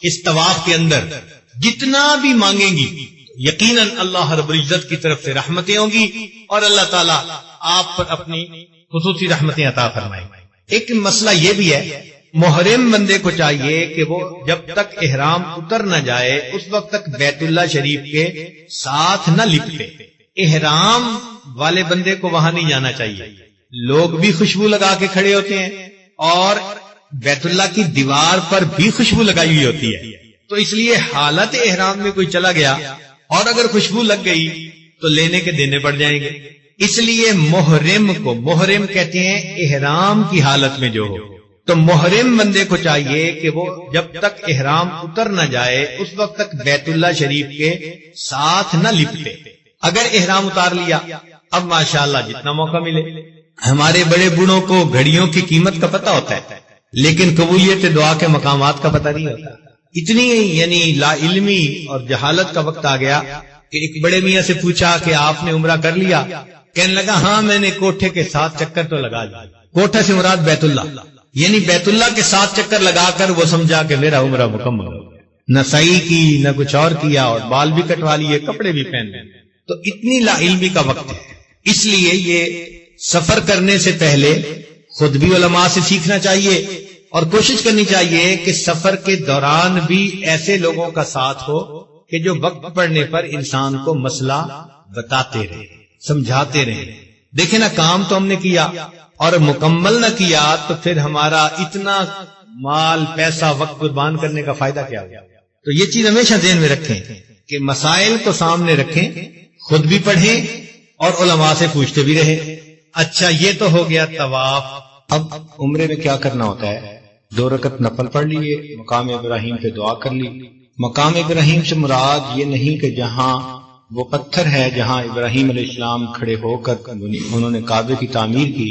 اس طواف کے اندر جتنا بھی مانگیں گی یقیناً اللہ رب العزت کی طرف سے رحمتیں ہوں گی اور اللہ تعالیٰ آپ پر اپنی خصوصی رحمتیں عطا فرمائیں گے۔ ایک مسئلہ یہ بھی ہے، محرم بندے کو چاہیے کہ وہ جب تک احرام اتر نہ جائے اس وقت تک بیت اللہ شریف کے ساتھ نہ لپٹے۔ احرام والے بندے کو وہاں نہیں جانا چاہیے، لوگ بھی خوشبو لگا کے کھڑے ہوتے ہیں اور بیت اللہ کی دیوار پر بھی خوشبو لگائی ہوئی ہوتی ہے، تو اس لیے حالت احرام میں کوئی چلا گیا اور اگر خوشبو لگ گئی تو لینے کے دینے پڑ جائیں گے۔ اس لیے محرم کو، محرم کہتے ہیں احرام کی حالت میں جو ہو، تو محرم بندے کو چاہیے کہ وہ جب تک احرام اتر نہ جائے اس وقت تک بیت اللہ شریف کے ساتھ نہ لپٹے۔ اگر احرام اتار لیا اب ماشاءاللہ جتنا موقع ملے۔ ہمارے بڑے بوڑھوں کو گھڑیوں کی قیمت کا پتہ ہوتا ہے لیکن قبولیت دعا کے مقامات کا پتہ نہیں ہوتا۔ اتنی یعنی لا علمی اور جہالت کا وقت آ گیا کہ ایک بڑے میاں سے پوچھا کہ آپ نے عمرہ کر لیا؟ کہنے لگا ہاں میں نے کوٹھے کے 7 چکر تو لگا لیا۔ کوٹھے سے مراد بیت اللہ، یعنی بیت اللہ کے 7 چکر لگا کر وہ سمجھا کہ میرا عمرہ مکمل ہو گیا، نہ سعی کی نہ کچھ اور کیا اور بال بھی کٹوا لیے، کپڑے بھی پہن لیے۔ تو اتنی لا علمی کا وقت ہے، اس لیے یہ سفر کرنے سے پہلے خود بھی علماء سے سیکھنا چاہیے اور کوشش کرنی چاہیے کہ سفر کے دوران بھی ایسے لوگوں کا ساتھ ہو کہ جو وقت پڑنے پر انسان کو مسئلہ بتاتے رہے، سمجھاتے رہے۔ دیکھیں نا، کام تو ہم نے کیا اور مکمل نہ کیا تو پھر ہمارا اتنا مال پیسہ وقت قربان کرنے کا فائدہ کیا ہوا؟ تو یہ چیز ہمیشہ ذہن میں رکھیں کہ مسائل کو سامنے رکھیں، خود بھی پڑھیں اور علماء سے پوچھتے بھی رہیں۔ اچھا یہ تو ہو گیا طواف۔ اب عمرے میں کیا کرنا ہوتا ہے؟ 2 رکعت نفل پڑھ لیے، مقام ابراہیم پہ دعا کر لی۔ مقام ابراہیم سے مراد یہ نہیں کہ جہاں وہ پتھر ہے جہاں ابراہیم علیہ السلام کھڑے ہو کر انہوں نے کعبے کی تعمیر کی،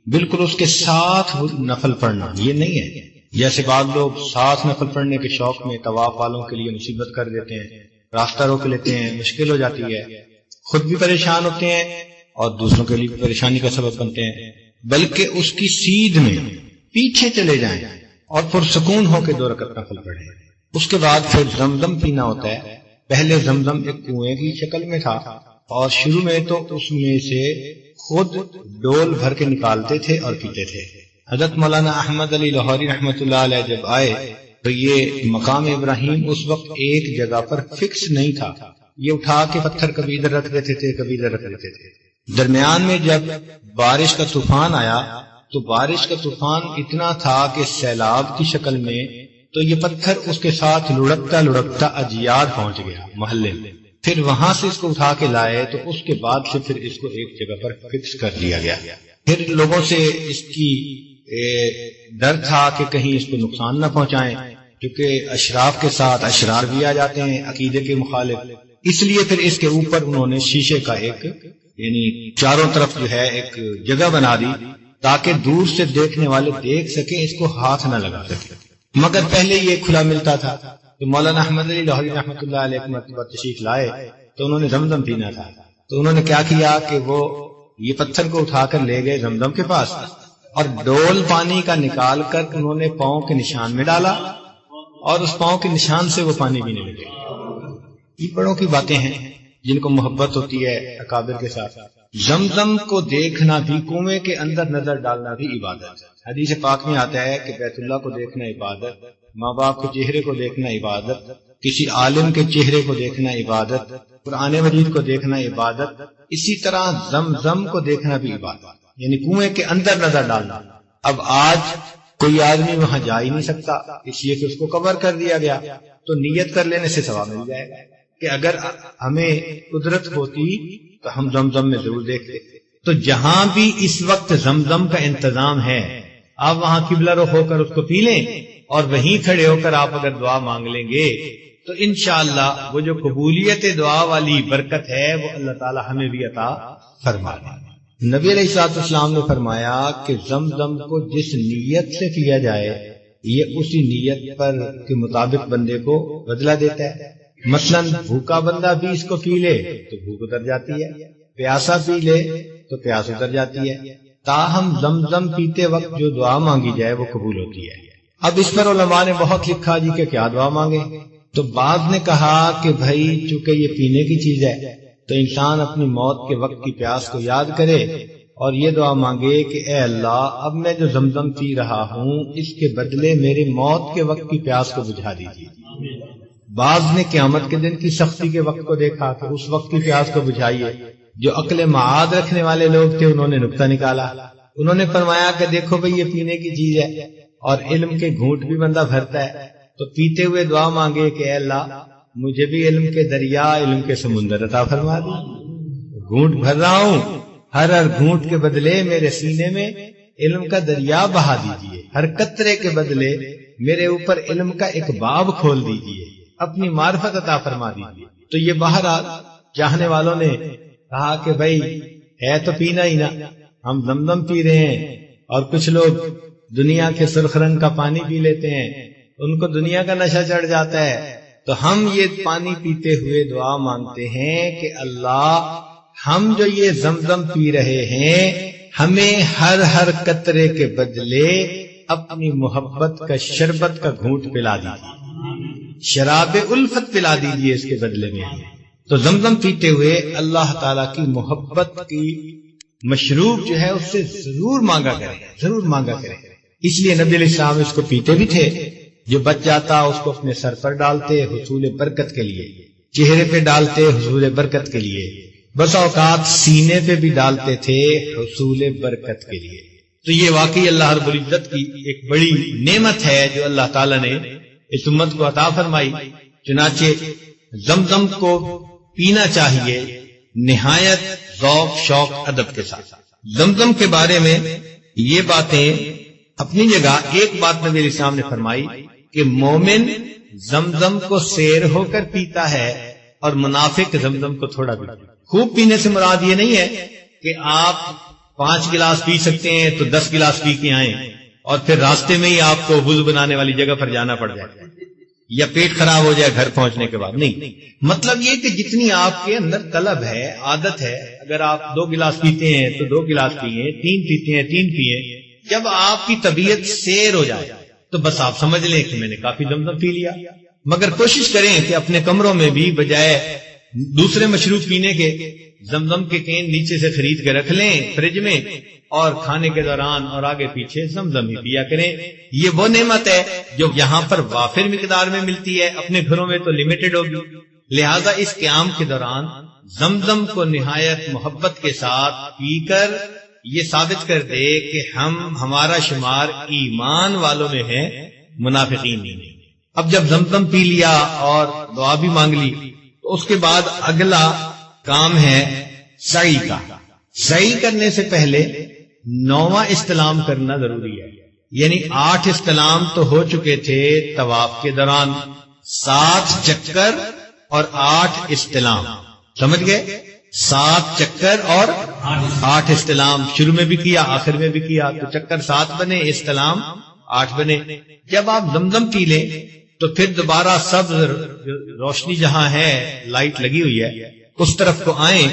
بالکل اس کے ساتھ نفل پڑھنا یہ نہیں ہے۔ جیسے بعض لوگ ساتھ نفل پڑھنے کے شوق میں طواف والوں کے لیے مصیبت کر دیتے ہیں، راستہ روک لیتے ہیں، مشکل ہو جاتی ہے، خود بھی پریشان ہوتے ہیں اور دوسروں کے لیے بھی پریشانی کا سبب بنتے ہیں۔ بلکہ اس کی سیدھ میں پیچھے چلے جائیں اور پرسکون ہو کے 2 رکعت نفل پڑھیں۔ اس کے بعد پھر زمزم پینا ہوتا ہے۔ پہلے زمزم ایک کنویں کی شکل میں تھا اور شروع میں تو اس میں سے خود ڈول بھر کے نکالتے تھے اور پیتے تھے۔ حضرت مولانا احمد علی لاہوری رحمۃ اللہ علیہ جب آئے تو یہ مقام ابراہیم اس وقت ایک جگہ پر فکس نہیں تھا، یہ اٹھا کے پتھر کبھی ادھر رکھ دیتے تھے کبھی ادھر رکھ دیتے تھے۔ درمیان میں جب بارش کا طوفان آیا تو بارش کا طوفان اتنا تھا کہ سیلاب کی شکل میں، تو یہ پتھر اس کے ساتھ لڑکتا لڑکتا اجیاد پہنچ گیا محلے میں۔ پھر وہاں سے اس کو اٹھا کے لائے تو اس کے بعد سے پھر اس کو ایک جگہ پر فکس کر دیا گیا۔ پھر لوگوں سے اس کی ڈر تھا کہ کہیں اس کو نقصان نہ پہنچائیں، کیونکہ اشراف کے ساتھ اشرار بھی آ جاتے ہیں عقیدے کے مخالف، اس لیے پھر اس کے اوپر انہوں نے شیشے کا ایک یعنی چاروں طرف جو ہے ایک جگہ بنا دی تاکہ دور سے دیکھنے والے دیکھ سکیں، اس کو ہاتھ نہ لگا سکیں۔ مگر پہلے یہ کھلا ملتا تھا تو مولانا احمد علی لاہوری رحمۃ اللہ علیہ ایک مرتبہ تشریف لائے تو انہوں نے زمزم پینا تھا، تو انہوں نے کیا کیا کہ وہ یہ پتھر کو اٹھا کر لے گئے زمزم کے پاس اور ڈول پانی کا نکال کر انہوں نے پاؤں کے نشان میں ڈالا اور اس پاؤں کے نشان سے وہ پانی پینے لگے۔ یہ بڑوں کی باتیں ہیں جن کو محبت ہوتی ہے اکابر کے ساتھ۔ زمزم کو دیکھنا بھی، کنویں کے اندر نظر ڈالنا بھی عبادت ہے۔ حدیث پاک میں آتا ہے کہ بیت اللہ کو دیکھنا عبادت، ماں باپ کے چہرے کو دیکھنا عبادت، کسی عالم کے چہرے کو دیکھنا عبادت، قرآن مجید کو دیکھنا عبادت، اسی طرح زمزم کو دیکھنا بھی عبادت، یعنی کنویں کے اندر نظر ڈالنا۔ اب آج کوئی آدمی وہاں جا ہی نہیں سکتا اس لیے کہ اس کو کور کر دیا گیا، تو نیت کر لینے سے ثواب مل جائے گا کہ اگر ہمیں قدرت ہوتی تو ہم زمزم میں ضرور دیکھتے۔ تو جہاں بھی اس وقت زمزم کا انتظام ہے آپ وہاں قبلہ رخ ہو کر اس کو پی لیں، اور وہیں کھڑے ہو کر آپ اگر دعا مانگ لیں گے تو انشاءاللہ وہ جو قبولیت دعا والی برکت ہے وہ اللہ تعالی ہمیں بھی عطا فرما دے۔ نبی علیہ الصلوۃ والسلام نے فرمایا کہ زمزم کو جس نیت سے پیا جائے یہ اسی نیت پر کے مطابق بندے کو بدلہ دیتا ہے۔ مثلا بھوکا بندہ بھی اس کو پی لے تو بھوک اتر جاتی ہے، پیاسا پی لے تو پیاس اتر جاتی ہے، تاہم زمزم پیتے وقت جو دعا مانگی جائے وہ قبول ہوتی ہے۔ اب اس پر علماء نے بہت لکھا جی کہ کیا دعا مانگے، تو بعض نے کہا کہ بھائی چونکہ یہ پینے کی چیز ہے تو انسان اپنی موت کے وقت کی پیاس کو یاد کرے اور یہ دعا مانگے کہ اے اللہ اب میں جو زمزم پی رہا ہوں اس کے بدلے میرے موت کے وقت کی پیاس کو بجھا دیجیے۔ بعض نے قیامت کے دن کی سختی کے وقت کو دیکھا کہ اس وقت کی پیاس کو بجھائیے۔ جو عقل معاد رکھنے والے لوگ تھے انہوں نے نکتہ نکالا، انہوں نے فرمایا کہ دیکھو بھئی یہ پینے کی چیز ہے اور علم کے گھونٹ بھی بندہ بھرتا ہے، تو پیتے ہوئے دعا مانگے کہ اے اللہ مجھے بھی علم کے دریا علم کے سمندر عطا فرما دی، گھونٹ بھر رہا ہوں، ہر گھونٹ کے بدلے میرے سینے میں علم کا دریا بہا دیجئے، ہر قطرے کے بدلے میرے اوپر علم کا ایک باب کھول دیجئے، اپنی معرفت عطا فرما دیجئے۔ تو یہ بہرحال چاہنے والوں نے کہا کہ بھائی ہے تو پینا ہی نا، ہم زمزم پی رہے ہیں، اور کچھ لوگ دنیا کے سرخ رنگ کا پانی پی لیتے ہیں، ان کو دنیا کا نشہ چڑھ جاتا ہے، تو ہم یہ پانی پیتے ہوئے دعا مانگتے ہیں کہ اللہ ہم جو یہ زمزم پی رہے ہیں ہمیں ہر قطرے کے بدلے اپنی محبت کا شربت کا گھونٹ پلا دیجیے، شراب الفت پلا دیجیے اس کے بدلے میں۔ تو زمزم پیتے ہوئے اللہ تعالیٰ کی محبت کی مشروب جو ہے اس سے ضرور مانگا کریں، ضرور مانگا کریں۔ اس لیے نبی علیہ السلام اس کو پیتے بھی تھے، جو بچ جاتا اس کو اپنے سر پر ڈالتے حصول برکت کے لیے، چہرے پہ ڈالتے حصول برکت کے لیے، بس اوقات سینے پہ بھی ڈالتے تھے حصول برکت کے لیے۔ تو یہ واقعی اللہ رب العزت کی ایک بڑی نعمت ہے جو اللہ تعالیٰ نے اس امت کو عطا فرمائی۔ چنانچہ زمزم کو پینا چاہیے نہایت ذوق شوق ادب کے ساتھ۔ زمزم کے بارے میں یہ باتیں اپنی جگہ، ایک بات نبی علیہ السلام نے فرمائی کہ مومن زمزم کو سیر ہو کر پیتا ہے اور منافق زمزم کو تھوڑا بھی۔ خوب پینے سے مراد یہ نہیں ہے کہ آپ 5 گلاس پی سکتے ہیں تو 10 گلاس پی کے آئیں اور پھر راستے میں ہی آپ کو وضو بنانے والی جگہ پر جانا پڑ جائے یا پیٹ خراب ہو جائے گھر پہنچنے کے بعد، نہیں۔ مطلب یہ کہ جتنی آپ کے اندر طلب ہے، عادت ہے، اگر آپ 2 گلاس پیتے ہیں تو 2 گلاس پیئیں، 3 پیتے ہیں 3 پیئیں۔ جب آپ کی طبیعت سیر ہو جائے تو بس آپ سمجھ لیں کہ میں نے کافی زمزم پی لیا۔ مگر کوشش کریں کہ اپنے کمروں میں بھی بجائے دوسرے مشروب پینے کے زمزم کے کین نیچے سے خرید کے رکھ لیں فریج میں، اور کھانے کے دوران اور آگے پیچھے زمزم ہی پیا کریں۔ یہ وہ نعمت ہے جو یہاں پر وافر مقدار میں ملتی ہے، اپنے گھروں میں تو لمیٹڈ ہوگی، لہذا اس قیام کے دوران زمزم کو نہایت محبت کے ساتھ پی کر یہ ثابت کر دے کہ ہمارا شمار ایمان والوں میں ہے، منافقین نہیں۔ اب جب زمزم پی لیا اور دعا بھی مانگ لی تو اس کے بعد اگلا کام ہے سعی کا۔ سعی کرنے سے پہلے 9واں استلام کرنا ضروری ہے، یعنی 8 استلام تو ہو چکے تھے طواف کے دوران، 7 چکر اور 8 استلام، سمجھ گئے؟ 7 چکر اور 8 استلام، شروع میں بھی کیا آخر میں بھی کیا، تو چکر 7 بنے، استلام 8 بنے۔ جب آپ زمزم پی لیں تو پھر دوبارہ سبز روشنی جہاں ہے، لائٹ لگی ہوئی ہے، اس طرف کو آئیں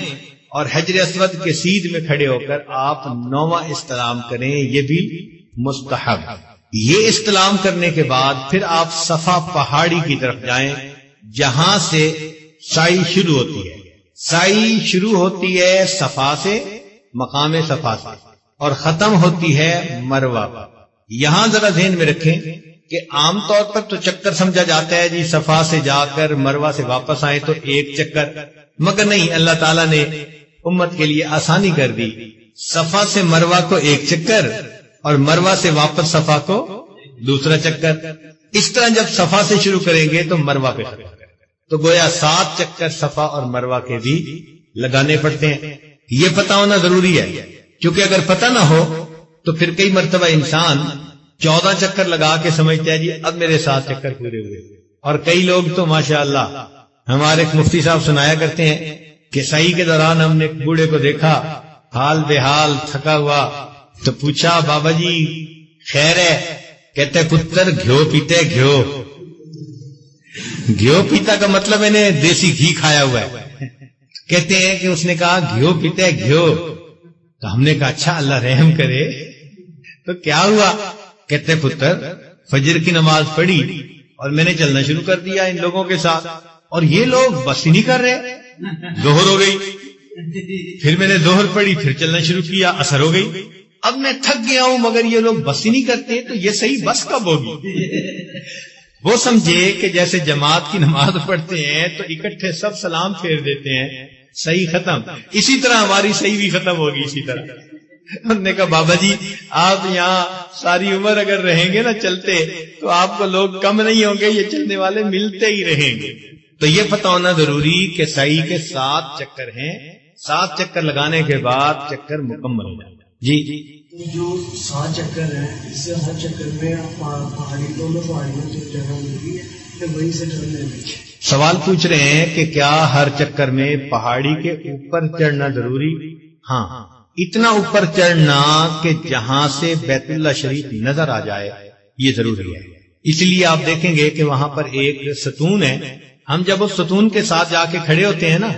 اور حجر اسود کے سیدھ میں کھڑے ہو کر آپ 9واں استلام کریں، یہ بھی مستحب۔ یہ استلام کرنے کے بعد پھر آپ صفا پہاڑی کی طرف جائیں جہاں سے سعی شروع ہوتی ہے۔ سعی شروع ہوتی ہے صفا سے، مقام صفا سے، اور ختم ہوتی ہے مروہ پر۔ یہاں ذرا ذہن میں رکھیں کہ عام طور پر تو چکر سمجھا جاتا ہے جی صفا سے جا کر مروہ سے واپس آئے تو 1 چکر، مگر نہیں، اللہ تعالیٰ نے امت کے لیے آسانی کر دی، صفا سے مروہ کو 1 چکر اور مروہ سے واپس صفا کو دوسرا چکر. اس طرح جب صفا سے شروع کریں گے تو مروہ پہ ختم کریں گے. تو گویا 7 چکر صفا اور مروہ کے بھی لگانے پڑتے ہیں. یہ پتہ ہونا ضروری ہے، کیونکہ اگر پتہ نہ ہو تو پھر کئی مرتبہ انسان 14 چکر لگا کے سمجھتا ہے جی اب میرے 7 چکر پورے ہوئے. اور کئی لوگ تو ماشاءاللہ ہمارے ایک مفتی صاحب سنایا کرتے ہیں کہ سعی کے دوران ہم نے ایک بوڑھے کو دیکھا حال بے حال تھکا ہوا، تو پوچھا بابا جی خیر ہے؟ کہتے پتر گھیو پیتے گھیو. گھیو پیتا کا مطلب انہیں دیسی گھی کھایا ہوا ہے. کہتے ہیں کہ اس نے کہا گھیو پیتے گھیو. تو ہم نے کہا اچھا اللہ رحم کرے تو کیا ہوا؟ کہتے پتر فجر کی نماز پڑھی اور میں نے چلنا شروع کر دیا ان لوگوں کے ساتھ، اور یہ لوگ بس ہی نہیں کر رہے. ظہر ہو گئی، پھر میں نے ظہر پڑھی، پھر چلنا شروع کیا، عصر ہو گئی. اب میں تھک گیا ہوں مگر یہ لوگ بس ہی نہیں کرتے، تو یہ صحیح بس کب ہوگی؟ وہ سمجھے کہ جیسے جماعت کی نماز پڑھتے ہیں تو اکٹھے سب سلام پھیر دیتے ہیں، صحیح ختم. اسی طرح ہماری صحیح بھی ختم ہوگی اسی طرح. انہوں نے کہا بابا جی آپ یہاں ساری عمر اگر رہیں گے نا چلتے تو آپ کو لوگ کم نہیں ہوں گے، یہ چلنے والے ملتے ہی رہیں گے. تو یہ پتہ ہونا ضروری کہ صحیح کے 7 چکر ہیں. 7 چکر لگانے کے بعد چکر مکمل ہو جائے. جی جو 7 چکر ہیں اس سے ہر چکر میں پہاڑی دونوں پہاڑیوں سے جگہ ملتی ہے کہ وہیں سے چڑھنے میں. سوال پوچھ رہے ہیں کہ کیا ہر چکر میں پہاڑی کے اوپر چڑھنا ضروری؟ ہاں، اتنا اوپر چڑھنا کہ جہاں سے بیت اللہ شریف نظر آ جائے یہ ضروری ہے. اس لیے آپ دیکھیں گے کہ وہاں پر ایک ستون ہے. ہم جب اس ستون کے ساتھ جا کے کھڑے ہوتے ہیں نا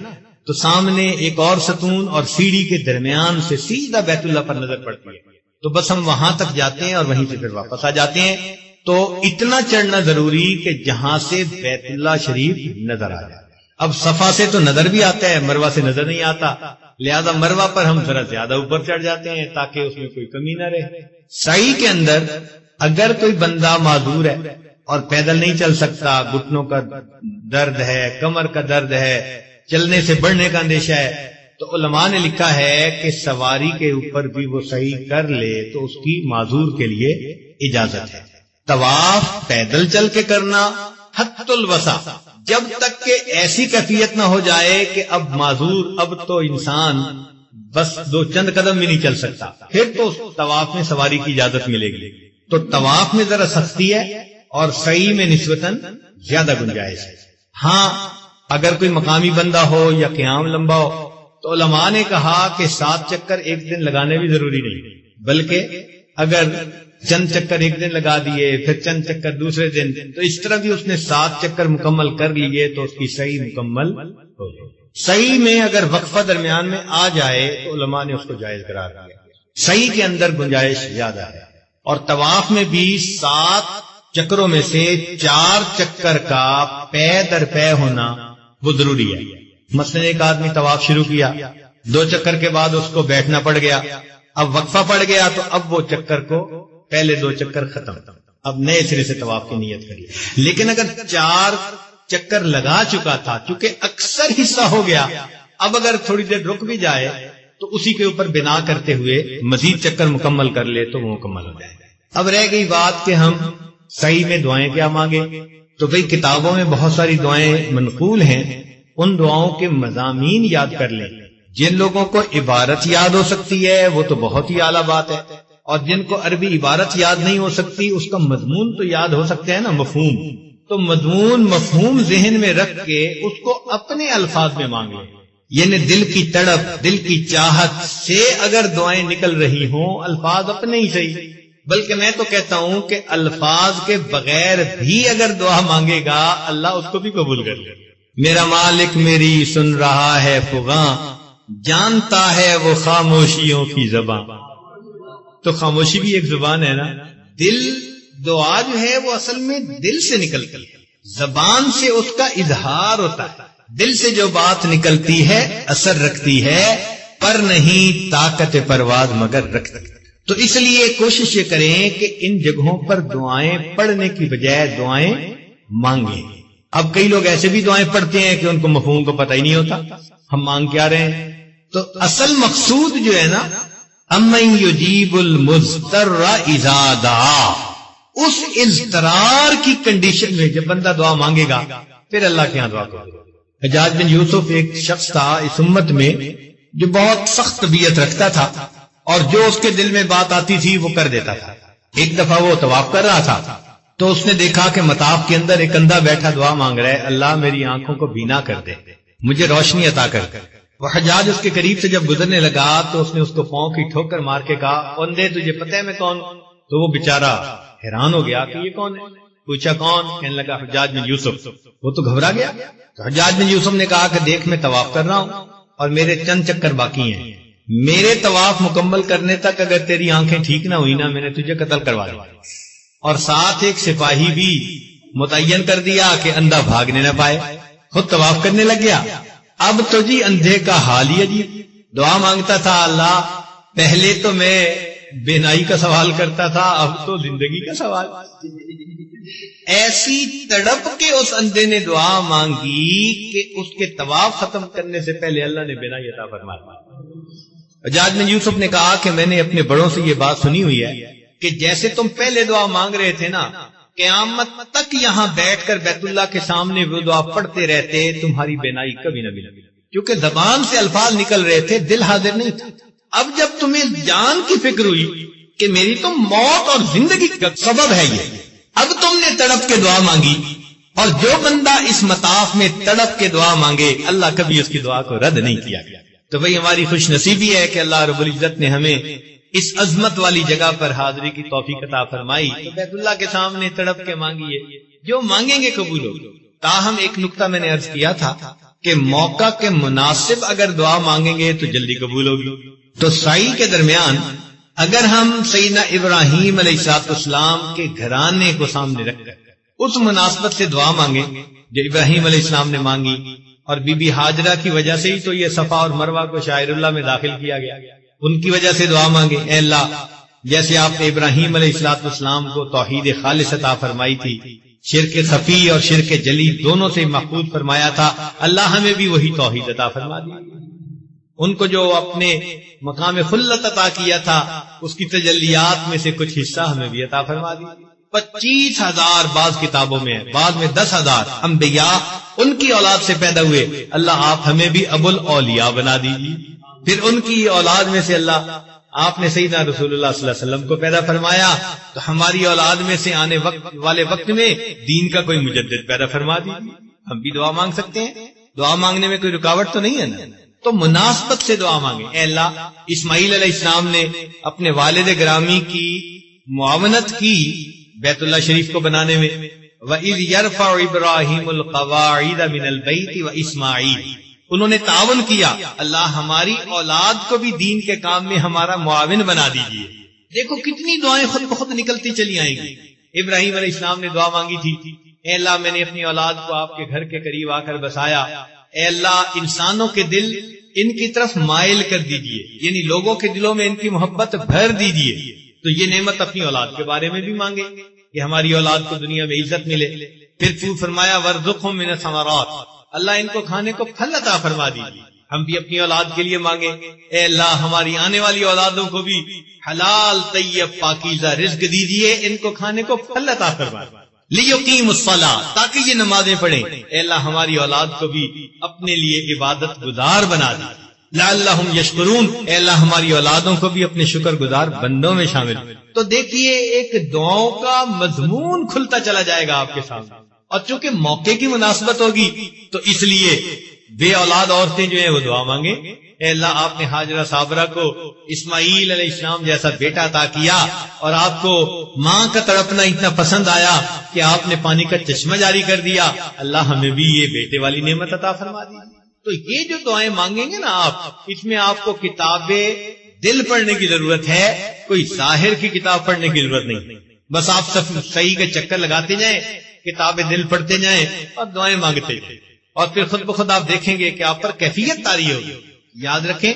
تو سامنے ایک اور ستون اور سیڑھی کے درمیان سے سیدھا بیت اللہ پر نظر پڑتی ہے. تو بس ہم وہاں تک جاتے ہیں اور وہیں سے پھر واپس آ جاتے ہیں. تو اتنا چڑھنا ضروری کہ جہاں سے بیت اللہ شریف نظر آ جائے. اب صفا سے تو نظر بھی آتا ہے، مروہ سے نظر نہیں آتا، لہذا مروہ پر ہم ذرا زیادہ اوپر چڑھ جاتے ہیں تاکہ اس میں کوئی کمی نہ رہے. سعی کے اندر اگر کوئی بندہ معذور ہے اور پیدل نہیں چل سکتا، گھٹنوں کا درد ہے، کمر کا درد ہے، چلنے سے بڑھنے کا اندیشہ ہے، تو علماء نے لکھا ہے کہ سواری کے اوپر بھی وہ صحیح کر لے تو اس کی معذور کے لیے اجازت ہے. طواف پیدل چل کے کرنا حد الوسع، جب تک کہ ایسی کیفیت نہ ہو جائے کہ اب معذور، اب تو انسان بس 2 چند قدم بھی نہیں چل سکتا، پھر تو طواف میں سواری کی اجازت ملے گی. تو طواف میں ذرا سختی ہے اور سعی میں نسبتاً زیادہ گنجائش ہے. ہاں اگر کوئی مقامی بندہ ہو یا قیام لمبا ہو تو علماء نے کہا کہ 7 چکر ایک دن لگانے بھی ضروری نہیں، بلکہ اگر چند چکر ایک دن لگا دیے پھر چند چکر دوسرے دن، تو اس طرح بھی اس نے 7 چکر مکمل کر لیے تو اس کی صحیح مکمل ہو جائے. صحیح میں اگر وقفہ درمیان میں آ جائے تو علماء نے اس کو جائز قرار دیا. صحیح کے اندر گنجائش زیادہ ہے. اور طواف میں بھی 7 چکروں میں سے 4 چکر کا پے در پے ہونا وہ ضروری ہے. مثلا ایک آدمی طواف شروع کیا، 2 چکر کے بعد اس کو بیٹھنا پڑ گیا، اب وقفہ پڑ گیا، تو اب وہ چکر کو پہلے 2 چکر ختم، اب نئے سرے سے طواف کی نیت کریے. لیکن اگر 4 چکر لگا چکا تھا، چونکہ اکثر حصہ ہو گیا، اب اگر تھوڑی دیر رک بھی جائے تو اسی کے اوپر بنا کرتے ہوئے مزید چکر مکمل کر لے تو وہ مکمل ہو جائے. اب رہ گئی بات کہ ہم صحیح میں دعائیں کیا مانگے. تو بھئی کتابوں میں بہت ساری دعائیں منقول ہیں، ان دعاؤں کے مضامین یاد کر لیں. جن لوگوں کو عبارت یاد ہو سکتی ہے وہ تو بہت ہی اعلیٰ بات ہے، اور جن کو عربی عبارت یاد نہیں ہو سکتی اس کا مضمون تو یاد ہو سکتے ہیں نا، مفہوم. تو مضمون مفہوم ذہن میں رکھ کے اس کو اپنے الفاظ میں مانگ لیں. یعنی دل کی تڑپ، دل کی چاہت سے اگر دعائیں نکل رہی ہوں، الفاظ اپنے ہی صحیح. بلکہ میں تو کہتا ہوں کہ الفاظ کے بغیر بھی اگر دعا مانگے گا اللہ اس کو بھی قبول کر لے. میرا مالک میری سن رہا ہے فغاں، جانتا ہے وہ خاموشیوں کی زبان. تو خاموشی بھی ایک زبان ہے نا. دل دعا جو ہے وہ اصل میں دل سے نکلتی ہے، زبان سے اس کا اظہار ہوتا ہے. دل سے جو بات نکلتی ہے اثر رکھتی ہے، پر نہیں طاقت پرواز مگر رکھتی. تو اس لیے کوشش یہ کریں کہ ان جگہوں پر دعائیں پڑھنے کی بجائے دعائیں مانگیں. اب کئی لوگ ایسے بھی دعائیں پڑھتے ہیں کہ ان کو مفہوم کو پتہ ہی نہیں ہوتا ہم مانگ کیا رہے ہیں. تو اصل مقصود جو ہے نا امن یجیب المضطر اذا دعا، اس اضطرار کی کنڈیشن میں جب بندہ دعا مانگے گا پھر اللہ کے ہاں دعا کرے گا۔ حجاج بن یوسف ایک شخص تھا اس امت میں جو بہت سخت طبیعت رکھتا تھا اور جو اس کے دل میں بات آتی تھی وہ کر دیتا تھا۔ ایک دفعہ وہ طواف کر رہا تھا تو اس نے دیکھا کہ مطاف کے اندر ایک اندھا بیٹھا دعا مانگ رہا ہے، اللہ میری آنکھوں کو بینا کر دے، مجھے روشنی عطا کر۔ وہ حجاج اس کے قریب سے جب گزرنے لگا تو اس نے اس کو پاؤں کی ٹھوکر مار کے کہا، اندھے تجھے پتہ ہے میں کون؟ تو وہ بیچارہ حیران ہو گیا کہ یہ کون ہے؟ پوچھا کون؟ کہنے لگا حجاج بن یوسف۔ وہ تو گھبرا گیا۔ تو حجاج بن یوسف نے کہا کہ دیکھ میں طواف کر رہا ہوں اور میرے چند چکر باقی ہیں، میرے طواف مکمل کرنے تک اگر تیری آنکھیں ٹھیک نہ ہوئی نا میں نے تجھے قتل کروا دیا، اور ساتھ ایک سپاہی بھی متعین کر دیا کہ اندھا بھاگنے نہ پائے۔ خود طواف کرنے لگ گیا۔ اب تو جی اندھے کا حال ہی عجیب، دعا مانگتا تھا اللہ پہلے تو میں بینائی کا سوال کرتا تھا، اب تو زندگی کا سوال۔ ایسی تڑپ کے اس اندھے نے دعا مانگی کہ اس کے طواف ختم کرنے سے پہلے اللہ نے بینائی عطا فرمایا۔ حجاج بن یوسف نے کہا کہ میں نے اپنے بڑوں سے یہ بات سنی ہوئی ہے کہ جیسے تم پہلے دعا مانگ رہے تھے نا، قیامت تک یہاں بیٹھ کر بیت اللہ کے سامنے وہ دعا پڑھتے رہتے، تمہاری بینائی کبھی نہ ملی، کیونکہ زبان سے الفاظ نکل رہے تھے، دل حاضر نہیں تھا۔ اب جب تمہیں جان کی فکر ہوئی کہ میری تو موت اور زندگی کا سبب ہے یہ، اب تم نے تڑپ کے دعا مانگی، اور جو بندہ اس مطاف میں تڑپ کے دعا مانگے اللہ کبھی اس کی دعا کو رد نہیں کیا گیا۔ تو بھئی ہماری خوش نصیبی ہے کہ اللہ رب العزت نے ہمیں اس عظمت والی جگہ پر حاضری کی توفیق عطا فرمائی۔ تو بیت اللہ کے سامنے تڑپ کے مانگیے، جو مانگیں گے قبول ہوگی۔ تاہم ایک نقطہ میں نے عرض کیا تھا کہ موقع کے مناسب اگر دعا مانگیں گے تو جلدی قبول ہوگی۔ تو سعی کے درمیان اگر ہم سیدنا ابراہیم علیہ السلام کے گھرانے کو سامنے رکھ کر اس مناسبت سے دعا مانگیں جو ابراہیم علیہ السلام نے مانگی، اور بی بی ہاجرہ کی وجہ سے ہی تو یہ صفا اور مروہ کو شاعر اللہ میں داخل کیا گیا، ان کی وجہ سے دعا مانگے، اے اللہ جیسے آپ نے ابراہیم علیہ السلام کو توحید خالص عطا فرمائی تھی، شرک خفی اور شرک جلی دونوں سے محفوظ فرمایا تھا، اللہ ہمیں بھی وہی توحید عطا فرما دی۔ ان کو جو اپنے مقام خلت عطا کیا تھا اس کی تجلیات میں سے کچھ حصہ ہمیں بھی عطا فرما دی۔ 25,000 بعض کتابوں میں ہے، بعد میں 10,000 انبیاء ان کی اولاد سے پیدا ہوئے، اللہ آپ ہمیں بھی ابو الاولیاء بنا دیجیے۔ پھر ان کی اولاد میں سے اللہ آپ نے سیدنا رسول اللہ صلی اللہ علیہ وسلم کو پیدا فرمایا، تو ہماری اولاد میں سے آنے والے وقت میں دین کا کوئی مجدد پیدا فرما دیجیے۔ ہم بھی دعا مانگ سکتے ہیں، دعا مانگنے میں کوئی رکاوٹ تو نہیں ہے نا، تو مناسبت سے دعا مانگیں۔ اے اللہ اسماعیل علیہ السلام نے اپنے والد گرامی کی معاونت کی بیت اللہ شریف کو بنانے میں، وَإِذْ يَرْفَعُ إِبْرَاهِيمُ الْقَوَاعِدَ مِنَ الْبَيْتِ وَإِسْمَاعِيلُ، انہوں نے تعاون کیا، اللہ ہماری اولاد کو بھی دین کے کام میں ہمارا معاون بنا دیجیے۔ دیکھو کتنی دعائیں خود بخود نکلتی چلی آئیں گی۔ ابراہیم علیہ السلام نے دعا مانگی تھی، اے اللہ میں نے اپنی اولاد کو آپ کے گھر کے قریب آ کر بسایا، اے اللہ انسانوں کے دل ان کی طرف مائل کر دیجیے، یعنی لوگوں کے دلوں میں ان کی محبت بھر دیجیے۔ تو یہ نعمت اپنی اولاد کے بارے میں بھی مانگے کہ ہماری اولاد کو دنیا میں عزت ملے۔ پھر فرمایا وَارْزُقْهُم مِّنَ الثَّمَرَاتِ، اللہ ان کو کھانے کو پھل عطا فرما دیجیے۔ ہم بھی اپنی اولاد کے لیے مانگے، اے اللہ ہماری آنے والی اولادوں کو بھی حلال طیب پاکیزہ رزق دیجیے، ان کو کھانے کو پھل عطا فرما لِيُقِيمُوا الصَّلَاةَ، تاکہ یہ نمازیں پڑھیں۔ اے اللہ ہماری اولاد کو بھی اپنے لیے عبادت گزار بنا دیجیے۔ لعلہم یشکرون، اے اللہ ہماری اولادوں کو بھی اپنے شکر گزار بندوں میں شامل۔ تو دیکھیے ایک دعاؤں کا مضمون کھلتا چلا جائے گا آپ کے سامنے، اور چونکہ موقع کی مناسبت ہوگی تو اس لیے بے اولاد عورتیں جو ہیں وہ دعا مانگیں، اے اللہ آپ نے حاجرہ صابرہ کو اسماعیل علیہ السلام جیسا بیٹا عطا کیا، اور آپ کو ماں کا تڑپنا اتنا پسند آیا کہ آپ نے پانی کا چشمہ جاری کر دیا، اللہ ہمیں بھی یہ بیٹے والی نعمت عطا فرما دی۔ تو یہ جو دعائیں مانگیں گے نا آپ، اس میں آپ کو کتاب دل پڑھنے کی ضرورت ہے، کوئی ظاہر کی کتاب پڑھنے کی ضرورت نہیں۔ بس آپ سب صحیح کے چکر لگاتے جائیں، کتاب دل پڑھتے جائیں اور دعائیں مانگتے جائیں، اور پھر خود بخود آپ دیکھیں گے کہ آپ پر کیفیت طاری ہوگی۔ یاد رکھیں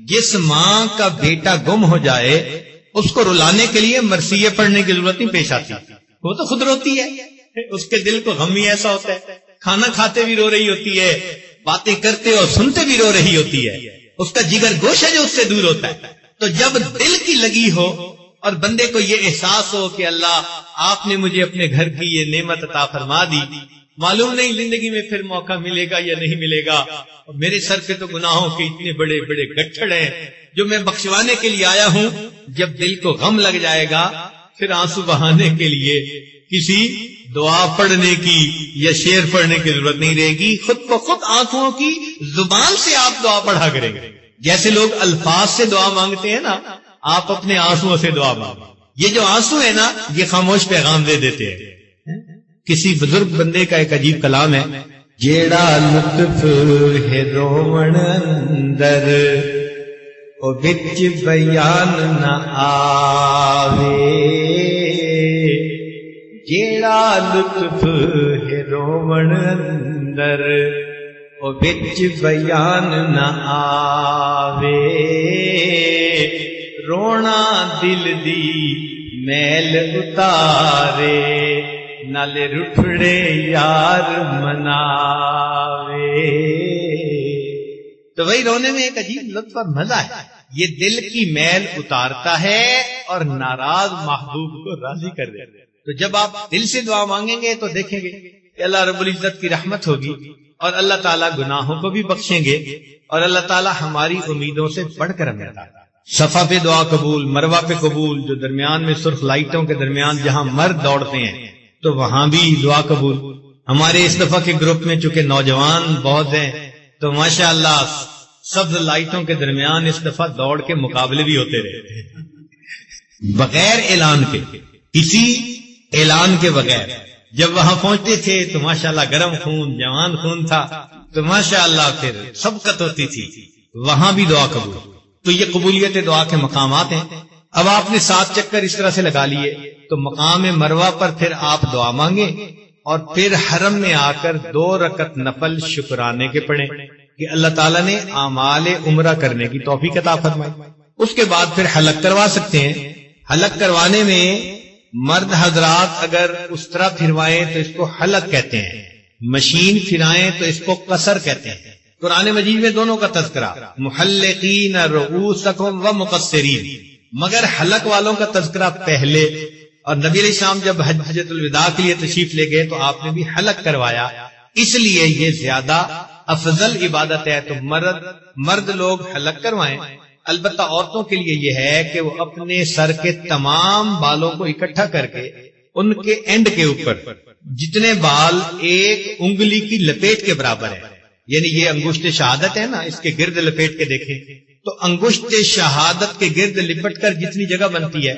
جس ماں کا بیٹا گم ہو جائے اس کو رلانے کے لیے مرثیے پڑھنے کی ضرورت نہیں پیش آتی، وہ تو خود روتی ہے، اس کے دل کو غم ہی ایسا ہوتا ہے، کھانا کھاتے بھی رو رہی ہوتی ہے، باتیں کرتے اور سنتے بھی رو رہی ہوتی ہے، اس کا جگر گوشہ جو اس سے دور ہوتا ہے۔ تو جب دل کی لگی ہو اور بندے کو یہ احساس ہو کہ اللہ آپ نے مجھے اپنے گھر کی یہ نعمت عطا فرما دی، معلوم نہیں زندگی میں پھر موقع ملے گا یا نہیں ملے گا، اور میرے سر پہ تو گناہوں کے اتنے بڑے بڑے گٹھڑ ہیں جو میں بخشوانے کے لیے آیا ہوں، جب دل کو غم لگ جائے گا پھر آنسو بہانے کے لیے کسی دعا پڑھنے کی یا شعر پڑھنے کی ضرورت نہیں رہے گی، خود بخود آنکھوں کی زبان سے آپ دعا پڑھا کریں گے۔ جیسے لوگ الفاظ سے دعا مانگتے ہیں نا، آپ اپنے آنسوؤں سے دعا مانگیں۔ یہ جو آنسو ہے نا، یہ خاموش پیغام دے دیتے ہیں۔ کسی بزرگ بندے کا ایک عجیب کلام ہے، جیڑا لطف ہے رومن اندر او بچ بیان نہ آوے، جیڑا لطف ہے رومن اندر او بچ بیان نہ آوے، رونا دل دی میل اتارے، نالے رٹھڑے یار مناوے۔ تو وہی رونے میں ایک عجیب لطف اور مزہ ہے، یہ دل کی میل اتارتا ہے اور ناراض محبوب کو راضی کر دیتا ہے۔ تو جب آپ دل سے دعا مانگیں گے تو دیکھیں گے کہ اللہ رب العزت کی رحمت ہوگی، اور اللہ تعالیٰ گناہوں کو بھی بخشیں گے، اور اللہ تعالیٰ ہماری امیدوں سے بڑھ کر ہمیں عطا کریں۔ صفا پہ دعا قبول، مروہ پہ قبول، جو درمیان میں سرخ لائٹوں کے درمیان جہاں مرد دوڑتے ہیں تو وہاں بھی دعا قبول۔ ہمارے اس دفعہ کے گروپ میں چونکہ نوجوان بہت ہیں تو ماشاءاللہ سبز لائٹوں کے درمیان اس دفعہ دوڑ کے مقابلے بھی ہوتے رہے بغیر اعلان کے، کسی اعلان کے بغیر۔ جب وہاں پہنچتے تھے تو ماشاءاللہ گرم خون جوان خون تھا، تو ماشاءاللہ پھر سبقت ہوتی تھی، وہاں بھی دعا قبول۔ تو یہ قبولیت دعا کے مقامات ہیں۔ اب آپ نے 7 چکر اس طرح سے لگا لیے تو مقام مروہ پر پھر آپ دعا مانگیں، اور پھر حرم میں آ کر 2 رکعت نفل شکرانے کے پڑھیں کہ اللہ تعالیٰ نے اعمال عمرہ کرنے کی توفیق عطا فرمائی۔ اس کے بعد پھر حلق کروا سکتے ہیں۔ حلق کروانے میں مرد حضرات اگر اس طرح پھروائیں تو اس کو حلق کہتے ہیں، مشین پھرائیں تو اس کو قصر کہتے ہیں۔ قرآن مجید میں دونوں کا تذکرہ، محلقین رؤوسکم و مقصرین، مگر حلق والوں کا تذکرہ پہلے، اور نبی علیہ السلام جب حجۃ الوداع کے لیے تشریف لے گئے تو آپ نے بھی حلق کروایا، اس لیے یہ زیادہ افضل عبادت ہے۔ تو مرد لوگ حلق کروائیں، البتہ عورتوں کے لیے یہ ہے کہ وہ اپنے سر کے تمام بالوں کو اکٹھا کر کے ان کے اینڈ کے اوپر جتنے بال ایک انگلی کی لپیٹ کے برابر ہے، یعنی یہ انگشت شہادت ہے نا، اس کے گرد لپیٹ کے دیکھیں تو انگشت شہادت کے گرد لپٹ کر جتنی جگہ بنتی ہے،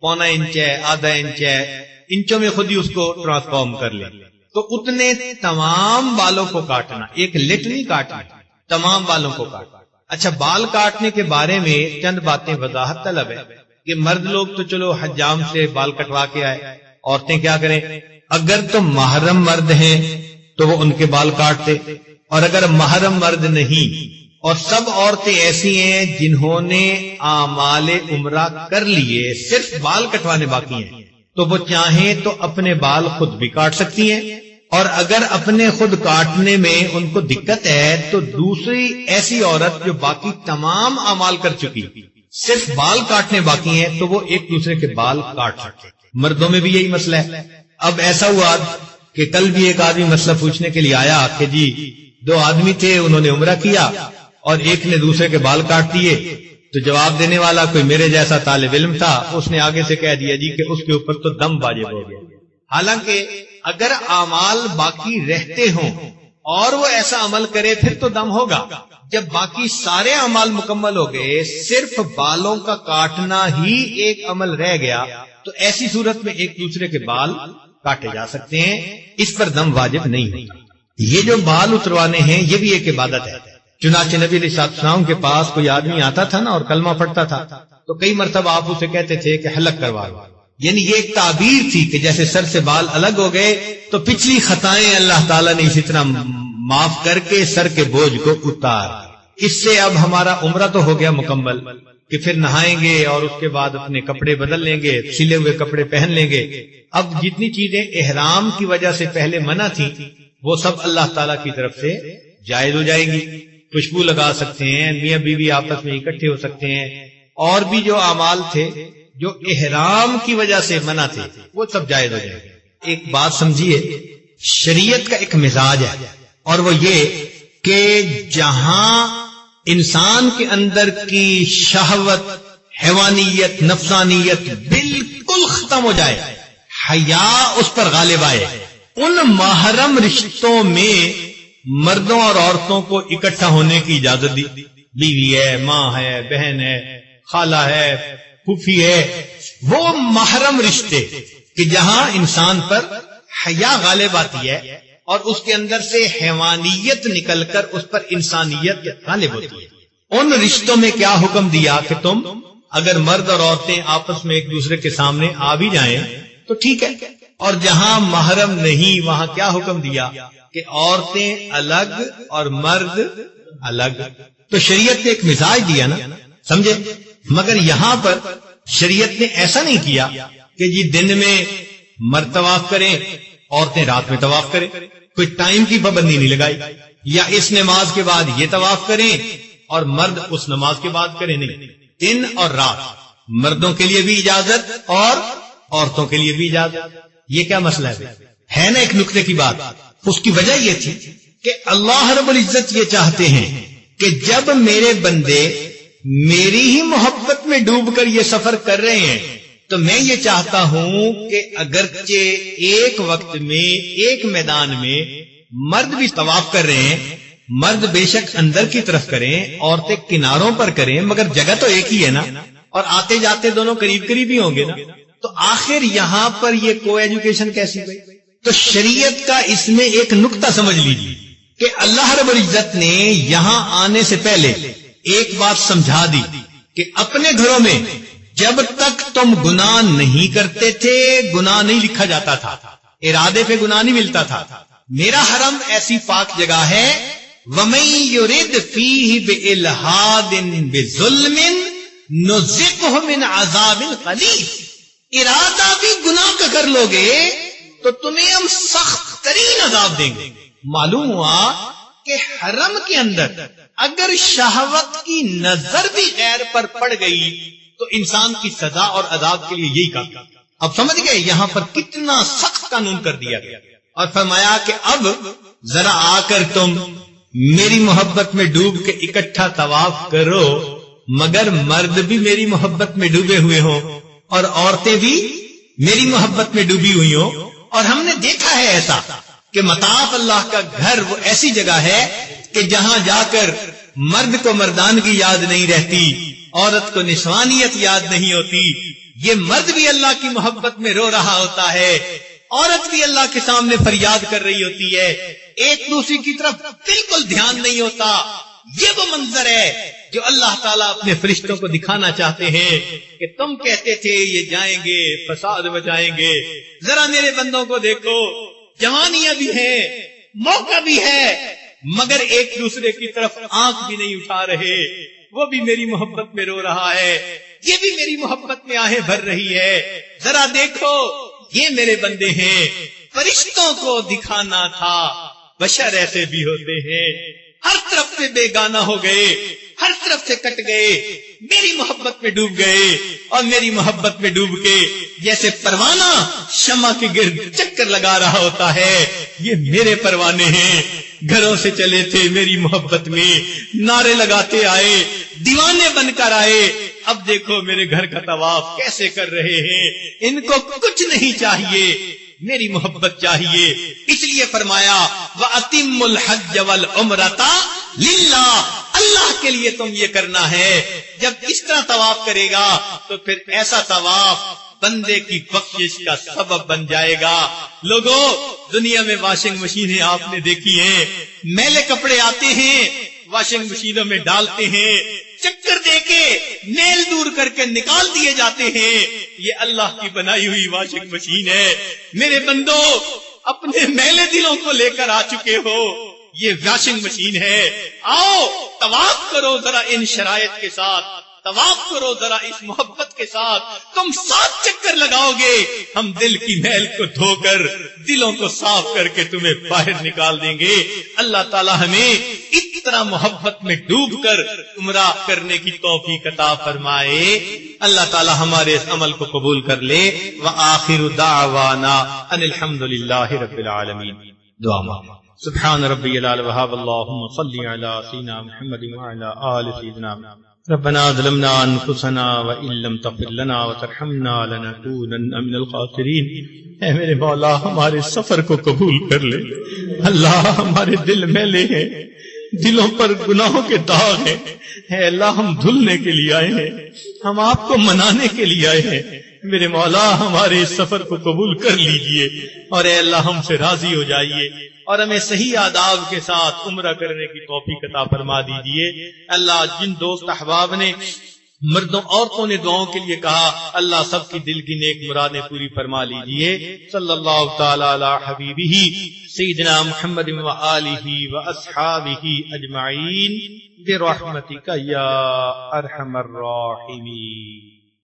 1.25 انچ ہے، آدھا انچ ہے، انچوں میں خود ہی اس کو ٹرانسفارم کر لیں، تو اتنے تمام بالوں کو کاٹنا، ایک لٹ نہیں کاٹنا، تمام بالوں کو کاٹنا۔ اچھا، بال کاٹنے کے بارے میں چند باتیں وضاحت طلب ہے کہ مرد لوگ تو چلو حجام سے بال کٹوا کے آئے، عورتیں کیا کریں؟ اگر تو محرم مرد ہیں تو وہ ان کے بال کاٹتے، اور اگر محرم مرد نہیں اور سب عورتیں ایسی ہیں جنہوں نے اعمال عمرہ کر لیے، صرف بال کٹوانے باقی ہیں، تو وہ چاہیں تو اپنے بال خود بھی کاٹ سکتی ہیں، اور اگر اپنے خود کاٹنے میں ان کو دقت ہے تو دوسری ایسی عورت جو باقی تمام اعمال کر چکی صرف بال کاٹنے باقی ہیں تو وہ ایک دوسرے کے بال کاٹ سکتے۔ مردوں میں بھی یہی مسئلہ ہے۔ اب ایسا ہوا کہ کل بھی ایک آدمی مسئلہ پوچھنے کے لیے آیا کہ جی 2 آدمی تھے، انہوں نے عمرہ کیا اور ایک نے دوسرے کے بال کاٹ دیے، تو جواب دینے والا کوئی میرے جیسا طالب علم تھا، اس نے آگے سے کہہ دیا جی کہ اس کے اوپر تو دم واجب ہو گیا۔ حالانکہ اگر اعمال باقی رہتے ہوں اور وہ ایسا عمل کرے پھر تو دم ہوگا۔ جب باقی سارے اعمال مکمل ہو گئے، صرف بالوں کا کاٹنا ہی ایک عمل رہ گیا، تو ایسی صورت میں ایک دوسرے کے بال کاٹے جا سکتے ہیں، اس پر دم واجب نہیں ہوتا۔ یہ جو بال اتروانے ہیں یہ بھی ایک عبادت ہے۔ چنانچہ نبی علیہ السلام کے پاس کوئی آدمی آتا تھا نا اور کلمہ پڑھتا تھا تو کئی مرتبہ آپ اسے کہتے تھے کہ حلق کروا لو، یعنی یہ ایک تعبیر تھی کہ جیسے سر سے بال الگ ہو گئے تو پچھلی خطائیں اللہ تعالیٰ نے اسی طرح معاف کر کے سر کے بوجھ کو اتار۔ اس سے اب ہمارا عمرہ تو ہو گیا مکمل کہ پھر نہائیں گے اور اس کے بعد اپنے کپڑے بدل لیں گے، سلے ہوئے کپڑے پہن لیں گے۔ اب جتنی چیزیں احرام کی وجہ سے پہلے منع تھی وہ سب اللہ تعالیٰ کی طرف سے جائز ہو جائے گی۔ خوشبو لگا سکتے ہیں، میاں بیوی آپس میں اکٹھے ہو سکتے ہیں، اور بھی جو اعمال تھے جو احرام کی وجہ سے منع تھے وہ سب جائز ہو جائے گا۔ ایک بات سمجھیے، شریعت کا ایک مزاج ہے اور وہ یہ کہ جہاں انسان کے اندر کی شہوت، حیوانیت، نفسانیت بالکل ختم ہو جائے، حیا اس پر غالب آئے، ان محرم رشتوں میں مردوں اور عورتوں کو اکٹھا ہونے کی اجازت دی۔ بیوی ہے، ماں ہے، بہن ہے، خالہ ہے، پھوپھی ہے، وہ محرم رشتے کہ جہاں انسان پر حیا غالب آتی ہے اور اس کے اندر سے حیوانیت نکل کر اس پر انسانیت غالب ہوتی ہے، ان رشتوں میں کیا حکم دیا کہ تم اگر مرد اور عورتیں آپس میں ایک دوسرے کے سامنے آ بھی جائیں تو ٹھیک ہے، اور جہاں محرم نہیں وہاں کیا حکم دیا کہ عورتیں الگ اور مرد الگ۔ تو شریعت نے ایک مزاج دیا نا، سمجھے؟ مگر یہاں پر شریعت نے ایسا نہیں کیا کہ جی دن میں مرد طواف کریں، عورتیں رات میں طواف کریں، کوئی ٹائم کی پابندی نہیں لگائی، یا اس نماز کے بعد یہ طواف کریں اور مرد اس نماز کے بعد کریں، نہیں، دن اور رات، مردوں کے لیے بھی اجازت اور عورتوں کے لیے بھی اجازت۔ یہ کیا مسئلہ ہے نا ایک نکتے کی بات؟ اس کی وجہ یہ تھی کہ اللہ رب العزت یہ چاہتے ہیں کہ جب میرے بندے میری ہی محبت میں ڈوب کر یہ سفر کر رہے ہیں تو میں یہ چاہتا ہوں کہ اگرچہ ایک وقت میں ایک میدان میں مرد بھی طواف کر رہے ہیں، مرد بے شک اندر کی طرف کریں، عورتیں کناروں پر کریں، مگر جگہ تو ایک ہی ہے نا، اور آتے جاتے دونوں قریب قریب ہی ہوں گے نا، تو آخر یہاں پر یہ کو ایجوکیشن کیسی ہوئی؟ تو شریعت کا اس میں ایک نقطہ سمجھ لیجیے کہ اللہ رب العزت نے یہاں آنے سے پہلے ایک بات سمجھا دی کہ اپنے گھروں میں جب تک تم گناہ نہیں کرتے تھے گناہ نہیں لکھا جاتا تھا، ارادے پہ گناہ نہیں ملتا تھا۔ میرا حرم ایسی پاک جگہ ہے، وَمَن يُرِدْ فِيهِ بِإِلْحَادٍ بِظُلْمٍ نُذِقْهُ مِنْ عَذَابٍ غَلِيظٍ، ارادہ بھی گناہ کا کر لوگے تو تمہیں ہم سخت ترین عذاب دیں گے۔ معلوم ہوا کہ حرم کے اندر اگر شہوت کی نظر بھی غیر پر پڑ گئی تو انسان کی سزا اور عذاب کے لیے یہی کہا۔ اب سمجھ گئے یہاں پر کتنا سخت قانون کر دیا گیا، اور فرمایا کہ اب ذرا آ کر تم میری محبت میں ڈوب کے اکٹھا طواف کرو، مگر مرد بھی میری محبت میں ڈوبے ہوئے ہوں اور عورتیں بھی میری محبت میں ڈوبی ہوئی ہوں۔ اور ہم نے دیکھا ہے ایسا کہ مطاف اللہ کا گھر وہ ایسی جگہ ہے کہ جہاں جا کر مرد کو مردانگی یاد نہیں رہتی، عورت کو نسوانیت یاد نہیں ہوتی، یہ مرد بھی اللہ کی محبت میں رو رہا ہوتا ہے، عورت بھی اللہ کے سامنے فریاد کر رہی ہوتی ہے، ایک دوسرے کی طرف بالکل دھیان نہیں ہوتا۔ یہ وہ منظر ہے جو اللہ تعالیٰ اپنے فرشتوں کو دکھانا چاہتے ہیں کہ تم کہتے تھے یہ جائیں گے فساد مچائیں گے، ذرا میرے بندوں کو دیکھو، جوانیاں بھی ہیں، موقع بھی ہے، مگر ایک دوسرے کی طرف آنکھ بھی نہیں اٹھا رہے، وہ بھی میری محبت میں رو رہا ہے، یہ بھی میری محبت میں آہیں بھر رہی ہے، ذرا دیکھو یہ میرے بندے ہیں۔ فرشتوں کو دکھانا تھا، بشر ایسے بھی ہوتے ہیں، ہر طرف سے بیگانہ ہو گئے، ہر طرف سے کٹ گئے، میری محبت میں ڈوب گئے، اور میری محبت میں ڈوب کے جیسے پروانہ شمع کے گرد چکر لگا رہا ہوتا ہے، یہ میرے پروانے ہیں، گھروں سے چلے تھے میری محبت میں، نعرے لگاتے آئے، دیوانے بن کر آئے، اب دیکھو میرے گھر کا طواف کیسے کر رہے ہیں، ان کو کچھ نہیں چاہیے، میری محبت چاہیے۔ اس لیے فرمایا وَأَتِمُّ الْحَجَّ وَالْعُمْرَةَ لِلَّهِ، اللہ کے لیے تم یہ کرنا ہے۔ جب اس طرح طواف کرے گا تو پھر ایسا طواف بندے کی بخشش کا سبب بن جائے گا۔ لوگوں، دنیا میں واشنگ مشینیں آپ نے دیکھی ہیں، میلے کپڑے آتے ہیں واشنگ مشینوں میں ڈالتے ہیں، چکر دے کے میل دور کر کے نکال دیے جاتے ہیں، یہ اللہ کی بنائی ہوئی واشنگ مشین ہے۔ میرے بندو، اپنے میلے دلوں کو لے کر آ چکے ہو، یہ واشنگ مشین ہے، آؤ طواف کرو ذرا ان شرائط کے ساتھ، طواف کرو ذرا اس محبت کے ساتھ، تم 7 چکر لگاؤ گے، ہم دل کی میل کو دھو کر دلوں کو صاف کر کے تمہیں باہر نکال دیں گے۔ اللہ تعالی ہمیں اس طرح محبت میں ڈوب کر عمرہ کرنے کی توفیق عطا فرمائے۔ اللہ تعالی ہمارے اس عمل کو قبول کر لے۔ وآخر دعوانا ان الحمد للہ رب العالمین۔ دعا مانگو۔ سبحان ربی العلی وہاب اللہم صلی علی سیدنا محمد وعلی آل سیدنا ربنا ظلمنا انفسنا وان لم تغفر لنا وترحمنا لنكونن من الخاسرین۔ اے میرے مولا ہمارے سفر کو قبول کر لے۔ اللہ ہمارے دل میلے ہیں، دلوں پر گناہوں کے داغ ہیں، اے اللہ ہم دھلنے کے لیے آئے ہیں، ہم آپ کو منانے کے لیے آئے ہیں۔ میرے مولا ہمارے اس سفر کو قبول کر لیجئے اور اے اللہ ہم سے راضی ہو جائیے اور ہمیں صحیح آداب کے ساتھ عمرہ کرنے کی توفیق عطا فرما دیجئے۔ اللہ جن دوست احباب نے مردوں عورتوں نے دعاؤں کے لیے کہا، اللہ سب کی دل کی نیک مرادیں پوری فرما لیجئے۔ صلی اللہ تعالی علی حبیبہ سیدنا محمد و آلہ و اصحابہ اجمعین برحمتک یا ارحم الراحمین۔